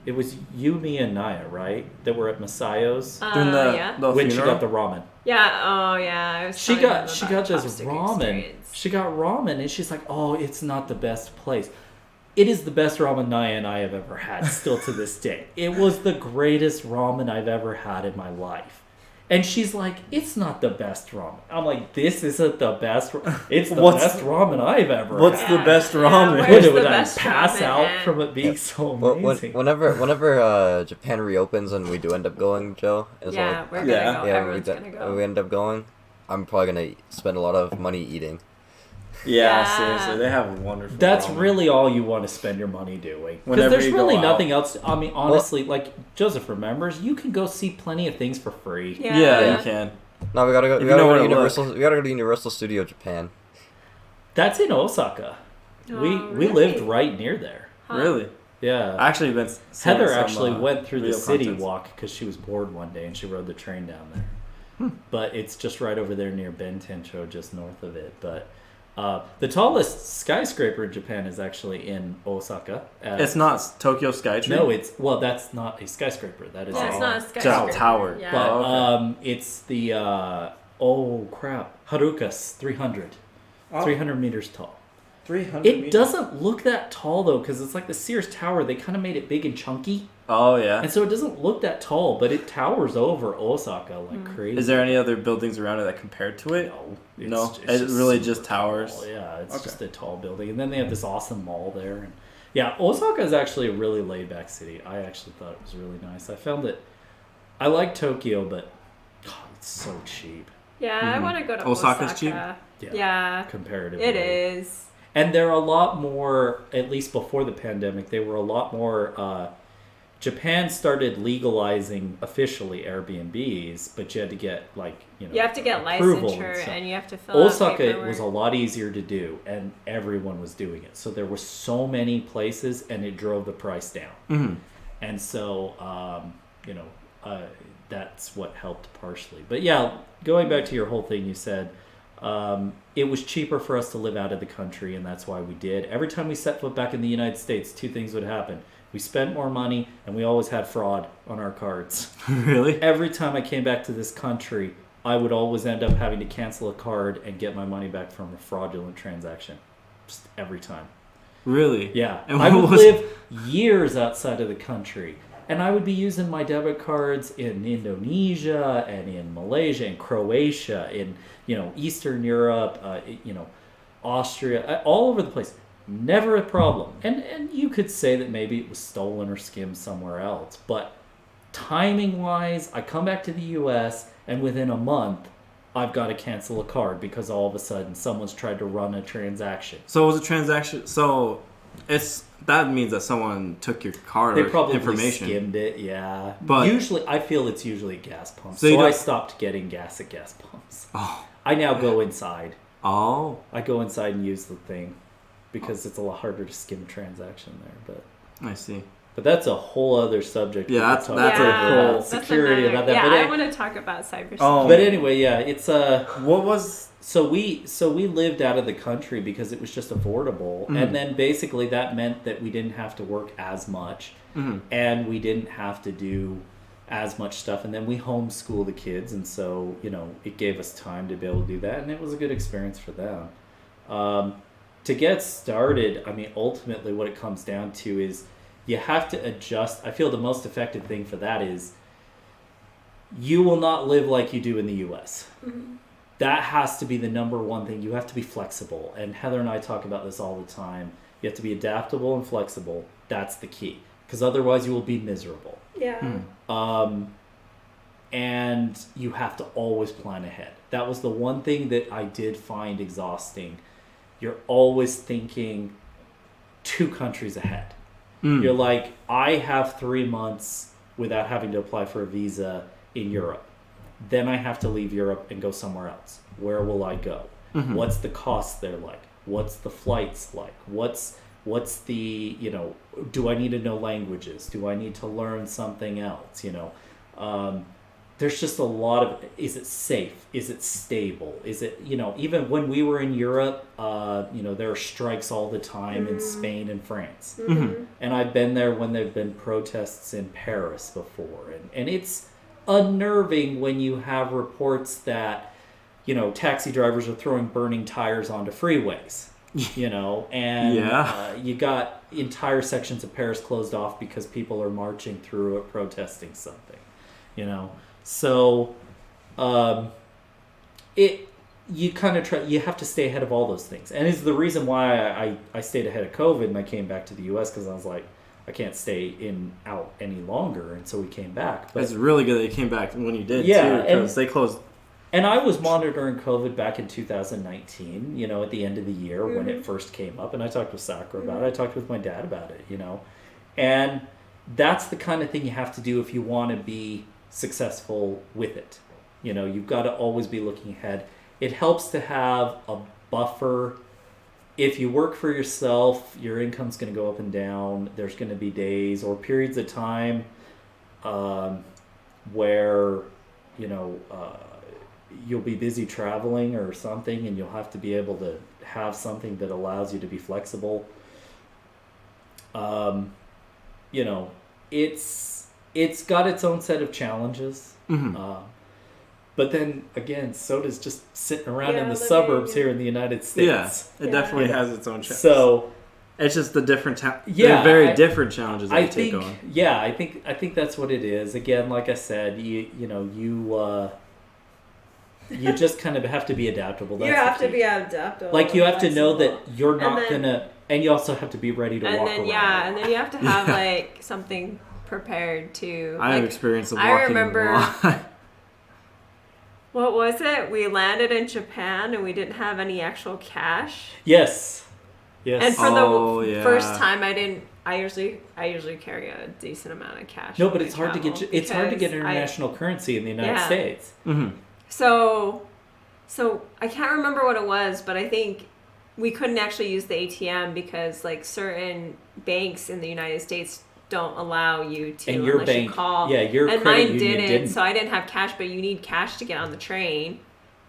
It was Yumi and Naya, right? That were at Masayo's During the when funeral? she got the ramen. Yeah. Oh, yeah. She got this ramen. She got ramen, and she's like, "Oh, it's not the best place." It is the best ramen Naya and I have ever had, still to this day. It was the greatest ramen I've ever had in my life. And she's like, "It's not the best ramen." I'm like, "This isn't the best. It's the best ramen I've ever had." What's the best ramen? Would I pass out from it being so amazing? Whenever Japan reopens and we do end up going, Joe, we're gonna go. Everyone's gonna go. We end up going, I'm probably gonna spend a lot of money eating. Yeah, seriously, they have wonderful. That's ramen. really all you want to spend your money doing. Because there's really nothing else. I mean, honestly, like Joseph remembers, you can go see plenty of things for free. Yeah, you can. No, we gotta go. We gotta go to Universal. We gotta go to Universal Studio Japan. That's in Osaka. We lived right near there. Huh. Really? Yeah. Actually, been Heather actually went through the city contents. walk because she was bored one day and she rode the train down there. But it's just right over there near Bentencho, just north of it. But the tallest skyscraper in Japan is actually in Osaka. It's not Tokyo Skytree? No, that's not a skyscraper. That is it's not a skyscraper. Just a tower. Yeah. But it's the Haruka's 300. 300 meters tall. 300 It meters. doesn't look that tall, though, because it's like the Sears Tower. They kind of made it big and chunky. Oh, yeah. And so it doesn't look that tall, but it towers over Osaka like crazy. Is there any other buildings around it that compare to it? No. It's really super just towers? tall. Yeah, it's Okay. just a tall building. And then they have this awesome mall there. And yeah, Osaka is actually a really laid-back city. I actually thought it was really nice. I found it... I like Tokyo, but God, it's so cheap. Yeah, I want to go to Osaka's Osaka. cheap? Yeah. Comparatively. It is. And they're a lot more, at least before the pandemic, they were a lot more... Japan started legalizing officially Airbnbs, but you had to get You have to get approval licensure stuff. and you have to fill out Osaka paperwork. was a lot easier to do, and everyone was doing it. So there were so many places, and it drove the price down. Mm-hmm. And so, that's what helped partially. But yeah, going back to your whole thing, you said it was cheaper for us to live out of the country, and that's why we did. Every time we set foot back in the United States, two things would happen. We spent more money, and we always had fraud on our cards. Really? Every time I came back to this country, I would always end up having to cancel a card and get my money back from a fraudulent transaction. Just every time. Really? Yeah. And I what would was- live years outside of the country. And I would be using my debit cards in Indonesia and in Malaysia and Croatia, in Eastern Europe, Austria, all over the place. Never a problem. And you could say that maybe it was stolen or skimmed somewhere else. But timing-wise, I come back to the U.S. and within a month, I've got to cancel a card because all of a sudden someone's tried to run a transaction. So it was a transaction. So that means that someone took your card They or probably information. skimmed it, yeah. But- usually, I feel it's usually gas pumps. So you So I don't- stopped getting gas at gas pumps. Oh. I now go inside. Oh. I go inside and use the thing because it's a lot harder to skim a transaction there. I see. But that's a whole other subject. Yeah, we could that's talk a about whole- That's security another- about that. Yeah, but, I want to talk about cybersecurity. Oh. but anyway, yeah, it's What was... So we lived out of the country because it was just affordable, and then basically that meant that we didn't have to work as much, and we didn't have to do as much stuff, and then we homeschool the kids, and so it gave us time to be able to do that, and it was a good experience for them. To get started, I mean, ultimately what it comes down to is you have to adjust. I feel the most effective thing for that is you will not live like you do in the U.S. That has to be the number one thing. You have to be flexible. And Heather and I talk about this all the time. You have to be adaptable and flexible. That's the key. Because otherwise you will be miserable. Yeah. And you have to always plan ahead. That was the one thing that I did find exhausting. You're always thinking 2 countries ahead. You're like, I have 3 months without having to apply for a visa in Europe. Then I have to leave Europe and go somewhere else. Where will I go? What's the cost there like? What's the flights like? What's the, do I need to know languages? Do I need to learn something else? There's just a lot of, is it safe? Is it stable? Is it, even when we were in Europe, there are strikes all the time in Spain and France. And I've been there when there've been protests in Paris before. And it's unnerving when you have reports that, taxi drivers are throwing burning tires onto freeways, and you got entire sections of Paris closed off because people are marching through it protesting something, So, you kind of you have to stay ahead of all those things. And it's the reason why I stayed ahead of COVID and I came back to the U.S. because I was like, I can't stay out any longer. And so we came back. But It's really good that you came back when you did, Yeah, too, because they closed... And I was monitoring COVID back in 2019, at the end of the year when it first came up. And I talked with Sakura about it. I talked with my dad about it, And that's the kind of thing you have to do if you want to be successful with it. You've got to always be looking ahead. It helps to have a buffer. If you work for yourself, your income's going to go up and down. There's going to be days or periods of time where, you'll be busy traveling or something, and you'll have to be able to have something that allows you to be flexible. It's got its own set of challenges. Mm-hmm. But then again, soda's just sitting around in the living- suburbs here in the United States. Yeah, it definitely has its own challenges. So it's just the different Yeah, they're very different challenges that I you take think, on. yeah, I think that's what it is. Again, like I said, you just kind of have to be adaptable. That's You have the to key. be adaptable. Like you have to know that flexible. you're And not then- gonna, and you also have to be ready to walk around. And then you have to have like something prepared too. I have Like, experience of I walking remember- a lot. what was it? We landed in Japan and we didn't have any actual cash. Yes. Yes. And for Oh, the yeah. first time, I usually carry a decent amount of cash. no, when but I it's hard to get travel it's hard to get because international currency in the United Yeah. States. Mhm. So I can't remember what it was, but I think we couldn't actually use the ATM because like certain banks in the United States don't allow you to And your unless you bank- call. yeah, your and credit mine union didn't. so I didn't have cash, but you need cash to get on the train.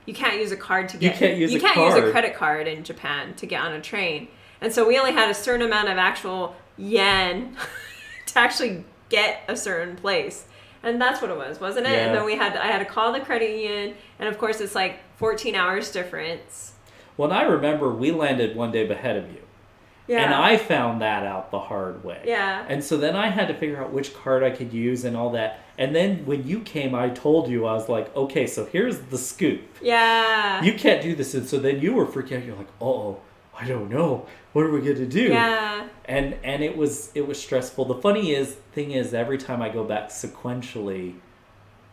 You can't use a card to get. can't use you a can't use a card. credit card in Japan to get on a train, and so we only had a certain amount of actual yen to actually get a certain place. And that's what it was, wasn't it? Yeah. And then I had to call the credit union, and of course it's like 14 hours difference. Well, I remember we landed one day ahead of you. Yeah. And I found that out the hard way. Yeah. And so then I had to figure out which card I could use and all that. And then when you came, I told you, I was like, okay, so here's the scoop. Yeah. You can't do this. And so then you were freaking out. You're like, oh, I don't know. What are we going to do? Yeah. And it was stressful. The funny thing is, every time I go back sequentially,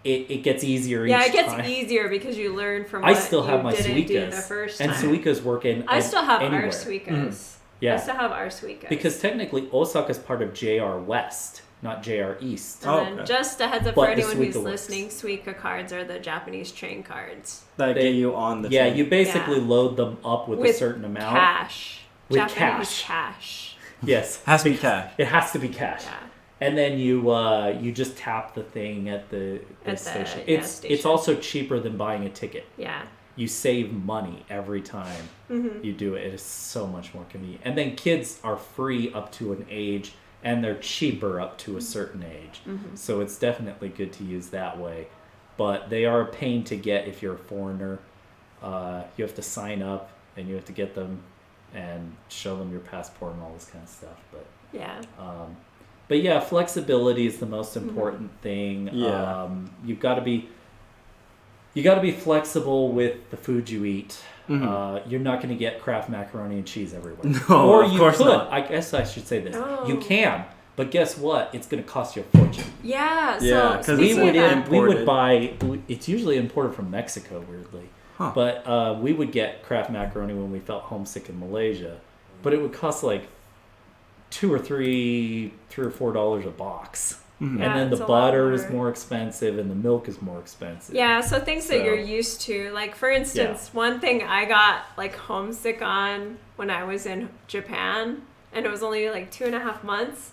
it gets easier each Yeah, time. it gets easier because you learn from what I still have you my didn't do the Suikas. first And time. Suikas work in I still have anywhere. our Suikas. Yeah. I still have our Suikas. Because technically, Osaka's part of JR West, not JR East. And Oh, then okay. just a heads up But for the anyone who's Suica works. listening, Suica cards are the Japanese train cards. That get you on the Yeah, train. you basically Yeah. load them up with a certain amount. Cash. With Japanese cash. cash. Yes, Has to be cash. it has to be cash. Yeah. And then you just tap the thing at the At the station. gas It's station. also cheaper than buying a ticket. Yeah. You save money every time you do it. It is so much more convenient. And then kids are free up to an age, and they're cheaper up to a certain age. So it's definitely good to use that way. But they are a pain to get if you're a foreigner. You have to sign up, and you have to get them and show them your passport and all this kind of stuff. Yeah. But yeah, flexibility is the most important thing. Yeah. You got to be flexible with the food you eat. You're not going to get Kraft macaroni and cheese everywhere. No, or of you course could. not. I guess I should say this. No. You can, but guess what? It's going to cost you a fortune. Yeah. So Yeah, 'cause We Speaking would of that- we would imported. buy. It's usually imported from Mexico, weirdly. Huh. But we would get Kraft macaroni when we felt homesick in Malaysia, but it would cost like $2 or $3 or $4 a box. Yeah, And then it's the a lot butter is more. more expensive and the milk is more expensive. Yeah, so things that So- you're used to. Like, for instance, one thing I got, like, homesick on when I was in Japan, and it was only, like, 2.5 months,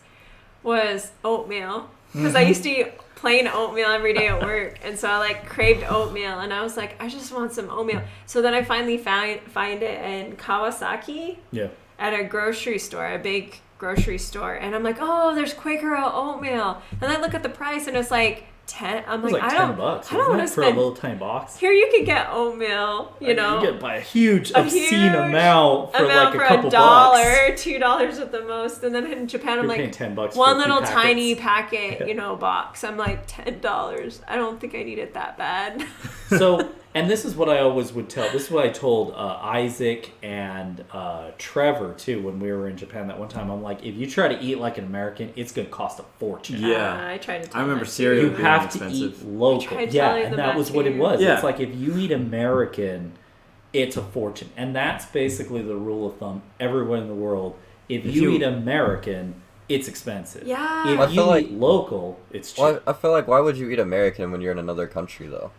was oatmeal. Because I used to eat plain oatmeal every day at work, and so I, like, craved oatmeal, and I was like, I just want some oatmeal. So then I finally find it in Kawasaki Yeah. at a grocery store, a big grocery store, and I'm like, oh, there's Quaker Oat oatmeal, and I look at the price, and it's like 10. I'm It was like, like I $10, don't want wasn't it, to for a spend. little tiny box. Here you could get oatmeal, you know, You get by a huge, a obscene huge amount for like a couple $1, bucks. $2 at the most, and then in Japan I'm You're paying like, $10 for one a few little packets. tiny packet, you know, box. I'm like $10. I don't think I need it that bad. So, and this is what I always would tell. This is what I told Isaac and Trevor too when we were in Japan that one time. I'm like, if you try to eat like an American, it's gonna cost a fortune. Yeah. I tried to. Tell I remember that too. cereal You being have to expensive. eat local. tried Yeah, telling and them that that was what it too. was. Yeah. It's like if you eat American, it's a fortune, and that's basically the rule of thumb everywhere in the world. If you eat American, it's expensive. Yeah. If I you feel like- eat local, it's cheap. Well, I feel like why would you eat American when you're in another country though?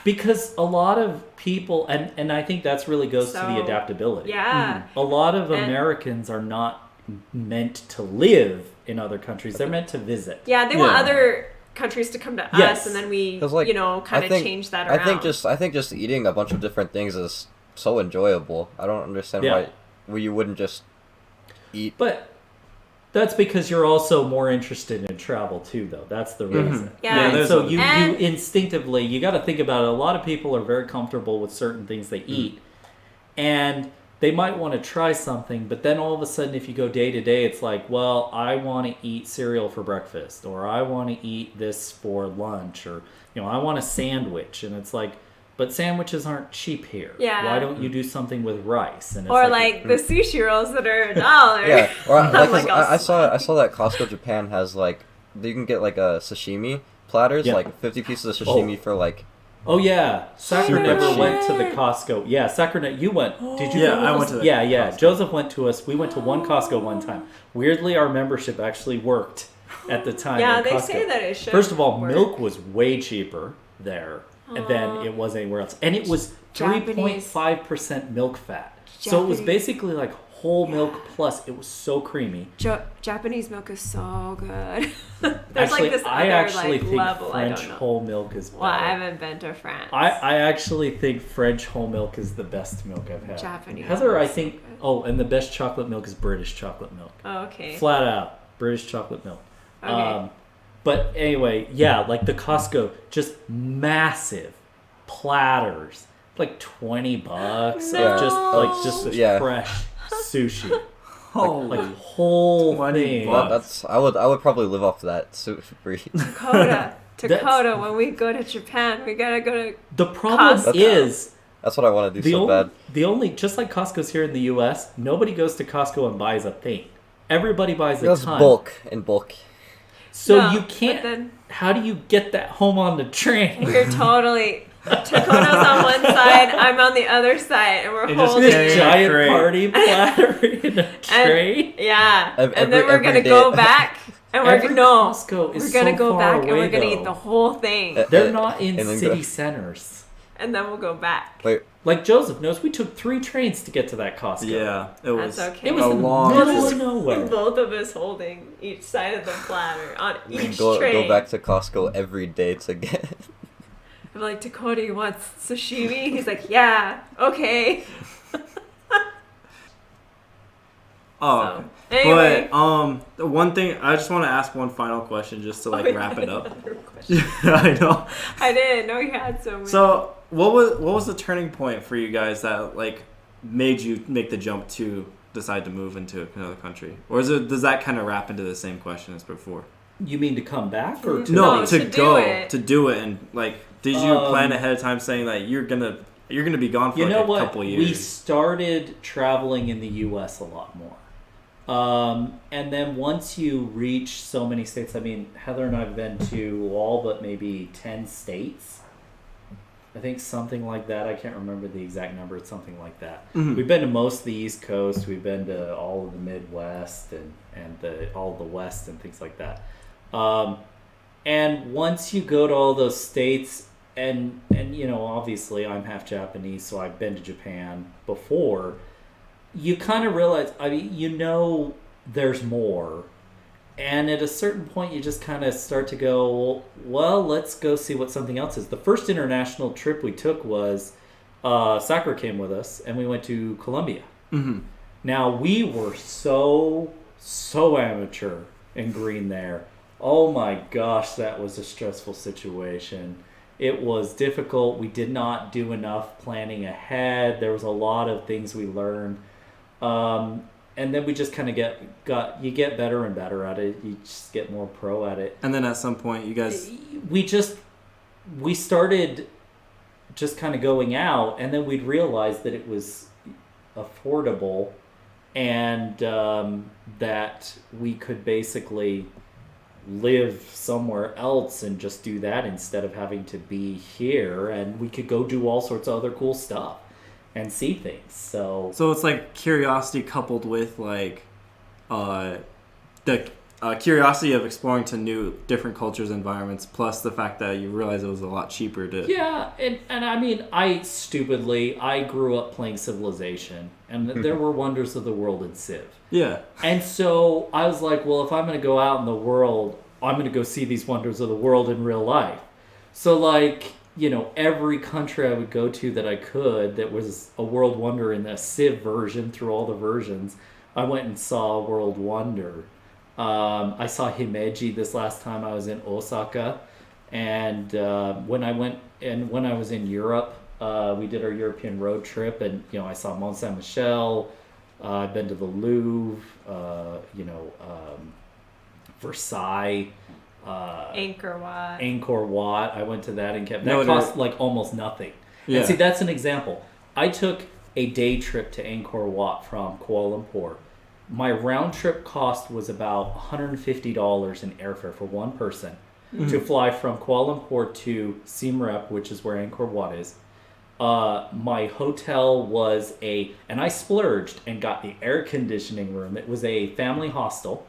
Because a lot of people, and I think that's really goes to the So, adaptability. Yeah. A lot of And- Americans are not meant to live in other countries. They're meant to visit. Yeah, they want Yeah. other countries to come to Yes. us, and then we, 'Cause, like, you know, kind I of think- change that around. I think just eating a bunch of different things is so enjoyable. I don't understand Yeah. why you wouldn't just eat. But That's because you're also more interested in travel too, though. That's the reason. Yeah. there's So other- you instinctively, you got to think about it. A lot of people are very comfortable with certain things they eat, and they might want to try something, but then all of a sudden, if you go day to day, it's like, well, I want to eat cereal for breakfast, or I want to eat this for lunch, or I want a sandwich, and it's like, but sandwiches aren't cheap here. Yeah. Why don't you do something with rice? And it's Or like the sushi rolls that are $1. Yeah, or I'm like, like, 'cause I'll I saw that Costco Japan has like you can get like a sashimi platters, Yeah. like 50 pieces of sashimi for like. Oh yeah, Sakura Super never cheap. went to the Costco. Yeah, Sakura, you went. Did you? Yeah, go with I us? went to the Yeah, yeah. Costco. Joseph went to us. We went to one Costco one time. Weirdly, our membership actually worked at the time. Yeah, at they Costco. say that it should. First of all, work. milk was way cheaper there than it was anywhere else, and it was Japanese- 3.5% milk fat. So it was Japanese- basically like whole milk plus. It was so creamy. Japanese milk is so good. There's Actually, like this other I actually think level. I French don't know. whole milk is better. Well, I haven't been to France. I actually think French whole milk is the best milk I've had. Japanese Heather, milk I is so think. good. Oh, and the best chocolate milk is British chocolate milk. Oh, okay. Flat out, British chocolate milk. Okay. But anyway, yeah, like the Costco, just massive platters, like $20 No. of just Yeah. fresh sushi, Holy. like whole 20 thing. bucks. I would probably live off that free. Dakota, when we go to Japan, we gotta go to. The problem Costco. is. That's what I want to do so bad. The only, just like Costco's here in the U.S., nobody goes to Costco and buys a thing. Everybody buys a That's ton. in bulk. So No, you but can't. then- How do you get that home on the train? We're totally. Dakota's on one side, I'm on the other side, and we're And just holding. carry This a giant tray. party platter in a tray. Yeah, Every- and then we're every gonna day. go back, and we're Every gonna no, Costco is we're gonna so go far back, and away, we're gonna though. eat the whole thing, They're not in And then city go- centers. and then we'll go back. Wait, Like Joseph knows, we took 3 trains to get to that Costco. Yeah, it was. That's okay. It was A in the long- middle Just- of nowhere. Both of us holding each side of the platter on we can each go tray. back to Costco every day to get. I'm like, Dakota, you want sashimi? He's like, yeah, okay. Oh, So, anyway. but the one thing I just want to ask one final question just to like Oh, wrap yeah, it up. another question. Yeah, I know. I didn't know you had so many. So what was the turning point for you guys that like made you make the jump to decide to move into another country, or does that kind of wrap into the same question as before? You mean to come back or to No, No, to to do go it. to do it, and like, did you plan ahead of time saying that you're gonna be gone for You like know a what? couple years? We started traveling in the U.S. a lot more. And then once you reach so many states, I mean, Heather and I have been to all but maybe 10 states. I think something like that. I can't remember the exact number. It's something like that. Mhm. We've been to most of the East Coast. We've been to all of the Midwest and all of the West and things like that. And once you go to all those states, and obviously I'm half Japanese, so I've been to Japan before. You kind of realize, I mean, there's more. And at a certain point, you just kind of start to go, well, let's go see what something else is. The first international trip we took was, Sakura came with us, and we went to Colombia. Mm-hmm. Now, we were so amateur and green there. Oh my gosh, that was a stressful situation. It was difficult. We did not do enough planning ahead. There was a lot of things we learned. And then we just kind of you get better and better at it. You just get more pro at it. And then at some point, you guys. We started just kind of going out, and then we'd realize that it was affordable, and that we could basically live somewhere else and just do that instead of having to be here, and we could go do all sorts of other cool stuff and see things. So So it's like curiosity coupled with like the curiosity of exploring to different cultures, environments, plus the fact that you realize it was a lot cheaper to. yeah, and I mean, I grew up playing Civilization, and there were wonders of the world in Civ. Yeah. And so I was like, well, if I'm going to go out in the world, I'm going to go see these wonders of the world in real life. So, like, every country I would go to that I could that was a world wonder in the Civ version through all the versions, I went and saw a world wonder. I saw Himeji this last time I was in Osaka, and when I was in Europe, we did our European road trip, and I saw Mont Saint Michel. I've been to the Louvre, Versailles, Angkor Wat. I went to that and kept that cost like almost nothing. Yeah. And see, that's an example. I took a day trip to Angkor Wat from Kuala Lumpur. My round trip cost was about $150 in airfare for one person to fly from Kuala Lumpur to Siem Reap, which is where Angkor Wat is. My hotel was and I splurged and got the air conditioning room. It was a family hostel,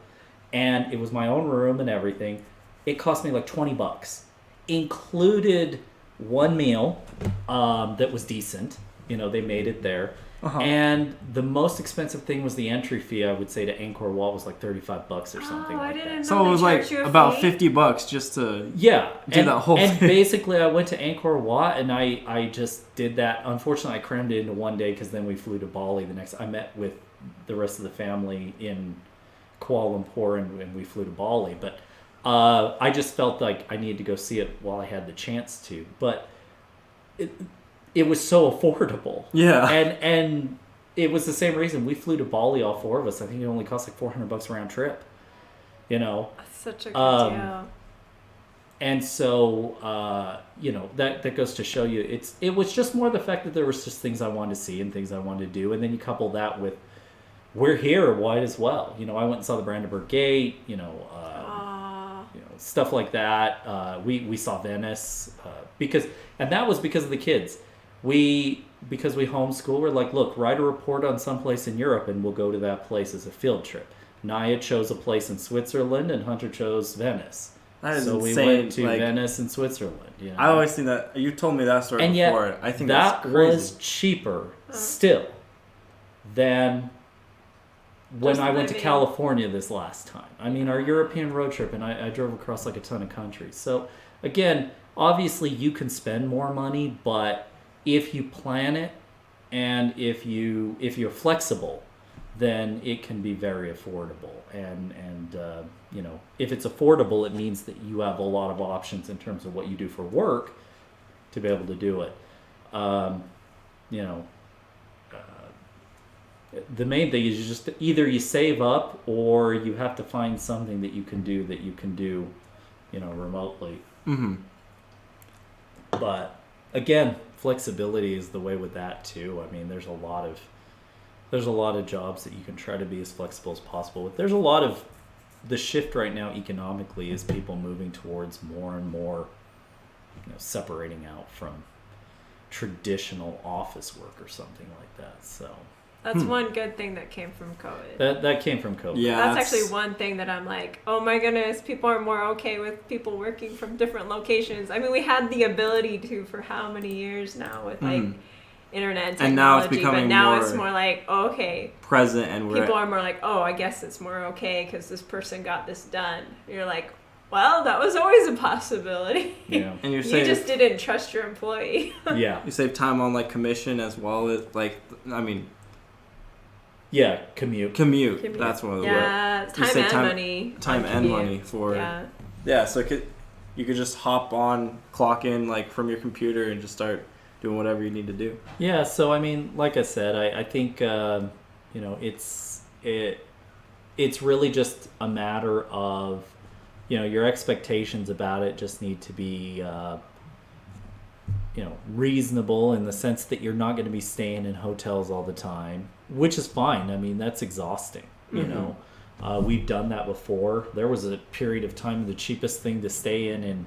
and it was my own room and everything. It cost me like $20, included one meal that was decent. They made it there. Uh-huh. And the most expensive thing was the entry fee. I would say to Angkor Wat was like $35 or something like that. So it was like about $50 just to do that whole thing. And basically, I went to Angkor Wat and I just did that. Unfortunately, I crammed it into one day because then we flew to Bali the next. I met with the rest of the family in Kuala Lumpur and we flew to Bali. But I just felt like I needed to go see it while I had the chance to. But it was so affordable. Yeah. And it was the same reason we flew to Bali, all four of us. I think it only cost like $400 round trip. That's such a good deal. And so, that goes to show you, it was just more the fact that there was just things I wanted to see and things I wanted to do. And then you couple that with, we're here, might as well. I went and saw the Brandenburg Gate, stuff like that. We saw Venice, and that was because of the kids. Because we homeschool, we're like, look, write a report on someplace in Europe and we'll go to that place as a field trip. Naya chose a place in Switzerland and Hunter chose Venice. That is so insane. We went to Venice and Switzerland. I always think that, you told me that story before. I think that's crazy. That was cheaper still than when I went to California this last time. I mean, our European road trip, and I drove across like a ton of countries. So again, obviously you can spend more money, but if you plan it and if you're flexible, then it can be very affordable. And if it's affordable, it means that you have a lot of options in terms of what you do for work to be able to do it. The main thing is just either you save up or you have to find something that you can do remotely. Mm-hmm. But again, flexibility is the way with that too. I mean, there's a lot of jobs that you can try to be as flexible as possible. There's a lot of the shift right now economically is people moving towards more and more separating out from traditional office work or something like that. So that's one good thing that came from COVID. That came from COVID. Yeah, that's actually one thing that I'm like, oh my goodness, people are more okay with people working from different locations. I mean, we had the ability to for how many years now with like internet and technology, and now it's becoming but now it's more like, oh, okay, present, and people are more like, oh, I guess it's more okay because this person got this done. You're like, well, that was always a possibility. Yeah, and you just didn't trust your employee. Yeah, you save time on like commission as well as yeah, commute. That's one of the words. Yeah, time and money for so you could just hop on, clock in like from your computer and just start doing whatever you need to do. Yeah, so I mean, like I said, I think it's really just a matter of your expectations about it just need to be reasonable in the sense that you're not going to be staying in hotels all the time, which is fine. I mean, that's exhausting. We've done that before. There was a period of time the cheapest thing to stay in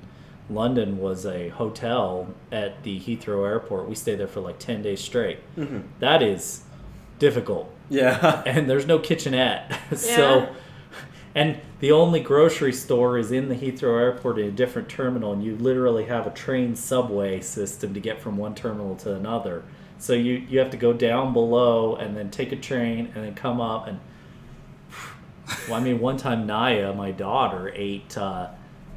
London was a hotel at the Heathrow Airport. We stayed there for like 10 days straight. Mm-hmm. That is difficult. Yeah. And there's no kitchenette. So, and the only grocery store is in the Heathrow Airport in a different terminal, and you literally have a train subway system to get from one terminal to another. So you have to go down below and then take a train and then come up. And well, I mean, one time Naya, my daughter, ate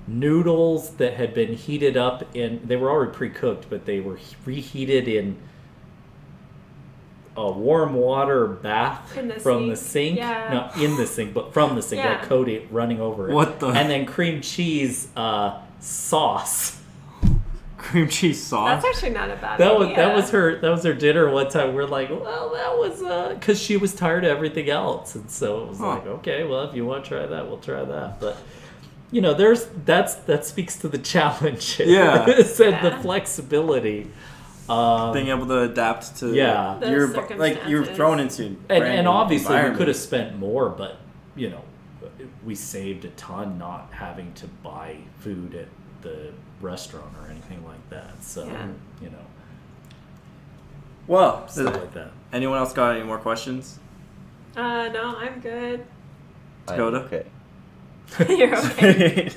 noodles that had been heated up they were already pre-cooked, but they were reheated in warm water bath In the from the sink? sink. Yeah. No, in the sink, but from the sink, Yeah. like Cody running over it. What the- And then cream cheese sauce. Cream cheese sauce. That's actually not a bad That idea. was her dinner one time. We're like, well, that was because she was tired of everything else, and so it was Huh. like, okay, well, if you want to try that, we'll try that. But you know, that speaks to the challenge. Yeah. and the Yeah. flexibility. Being able to adapt to Yeah. The you're like you're circumstances. thrown into And obviously we environment. could have spent more, but you know, we saved a ton not having to buy food at the restaurant or anything like that. So Yeah. you know, Well, stuff like that. anyone else got any more questions? No, I'm good. Dakota? Okay. You're okay.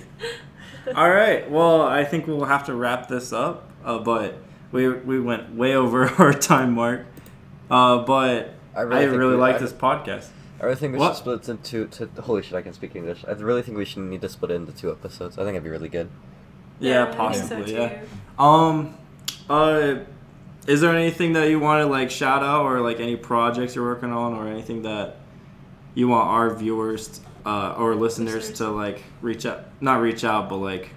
All right. Well, I think we'll have to wrap this up. But we went way over our time mark. But I really like this podcast. I really think we What? should split it into holy shit, I can speak English. I really think we should need to split it into 2 episodes. I think it'd be really good. Yeah, I think possibly. so, Yeah. too. Is there anything that you want to like shout out, or like any projects you're working on, or anything that you want our viewers or listeners to like not reach out, but like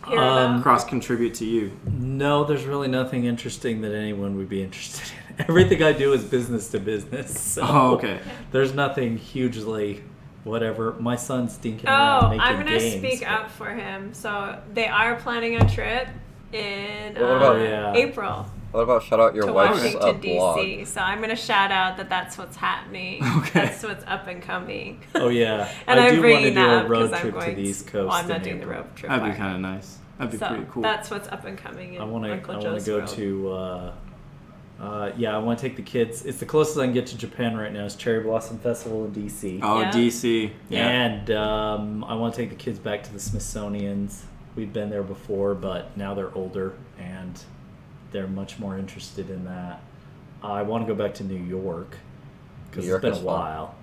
Hear about? cross contribute to you? No, there's really nothing interesting that anyone would be interested in. Everything I do is business to business. So Oh, okay. There's nothing hugely whatever. My son's stinking Oh, around making I'm gonna games. speak but- up for him. So they are planning a trip in What about- Yeah. April What about shout out your to wife's Washington blog? D.C. So I'm gonna shout out that's what's happening. Okay. That's what's up and coming. Oh yeah, And I I'm do want to bringing do that a up road because I'm trip to going the East Coast. Well, I'm not in doing the April. road trip. That'd be part. kind of nice. That'd be So pretty cool. that's what's up and coming. In I want Uncle to Joe's go world. to. I want to take the kids. It's the closest I can get to Japan right now. Is Cherry Blossom Festival in DC. Oh, Yeah. DC. Yeah. And I want to take the kids back to the Smithsonian's. We've been there before, but now they're older and they're much more interested in that. I want to go back to New York because New it's York been a is fun. while.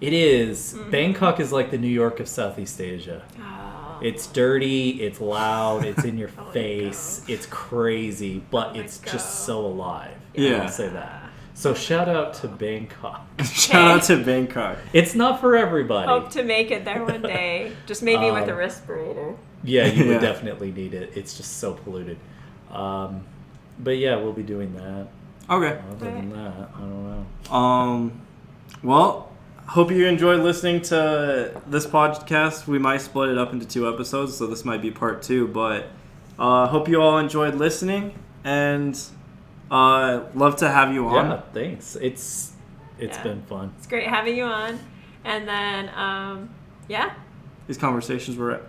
It is. Bangkok is like the New York of Southeast Asia. Oh. It's dirty, it's loud, it's in your I wanna face, go. it's crazy, but wanna it's go. just so alive. Yeah. I'll say that. So shout out to Bangkok. Shout out to Bangkok. It's not for everybody. Hope to make it there one day. Just maybe with a Um, respirator. Yeah, you Yeah. would definitely need it. It's just so polluted. But yeah, we'll be doing that. Okay. Other than that, I don't know. Well, hope you enjoyed listening to this podcast. We might split it up into 2 episodes, so this might be part 2. But hope you all enjoyed listening, and love to have you on. Yeah, thanks. It's Yeah. been fun. It's great having you on. And then, yeah. These conversations were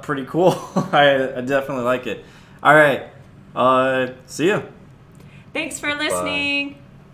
pretty cool. I definitely like it. All right. See ya. Thanks for listening.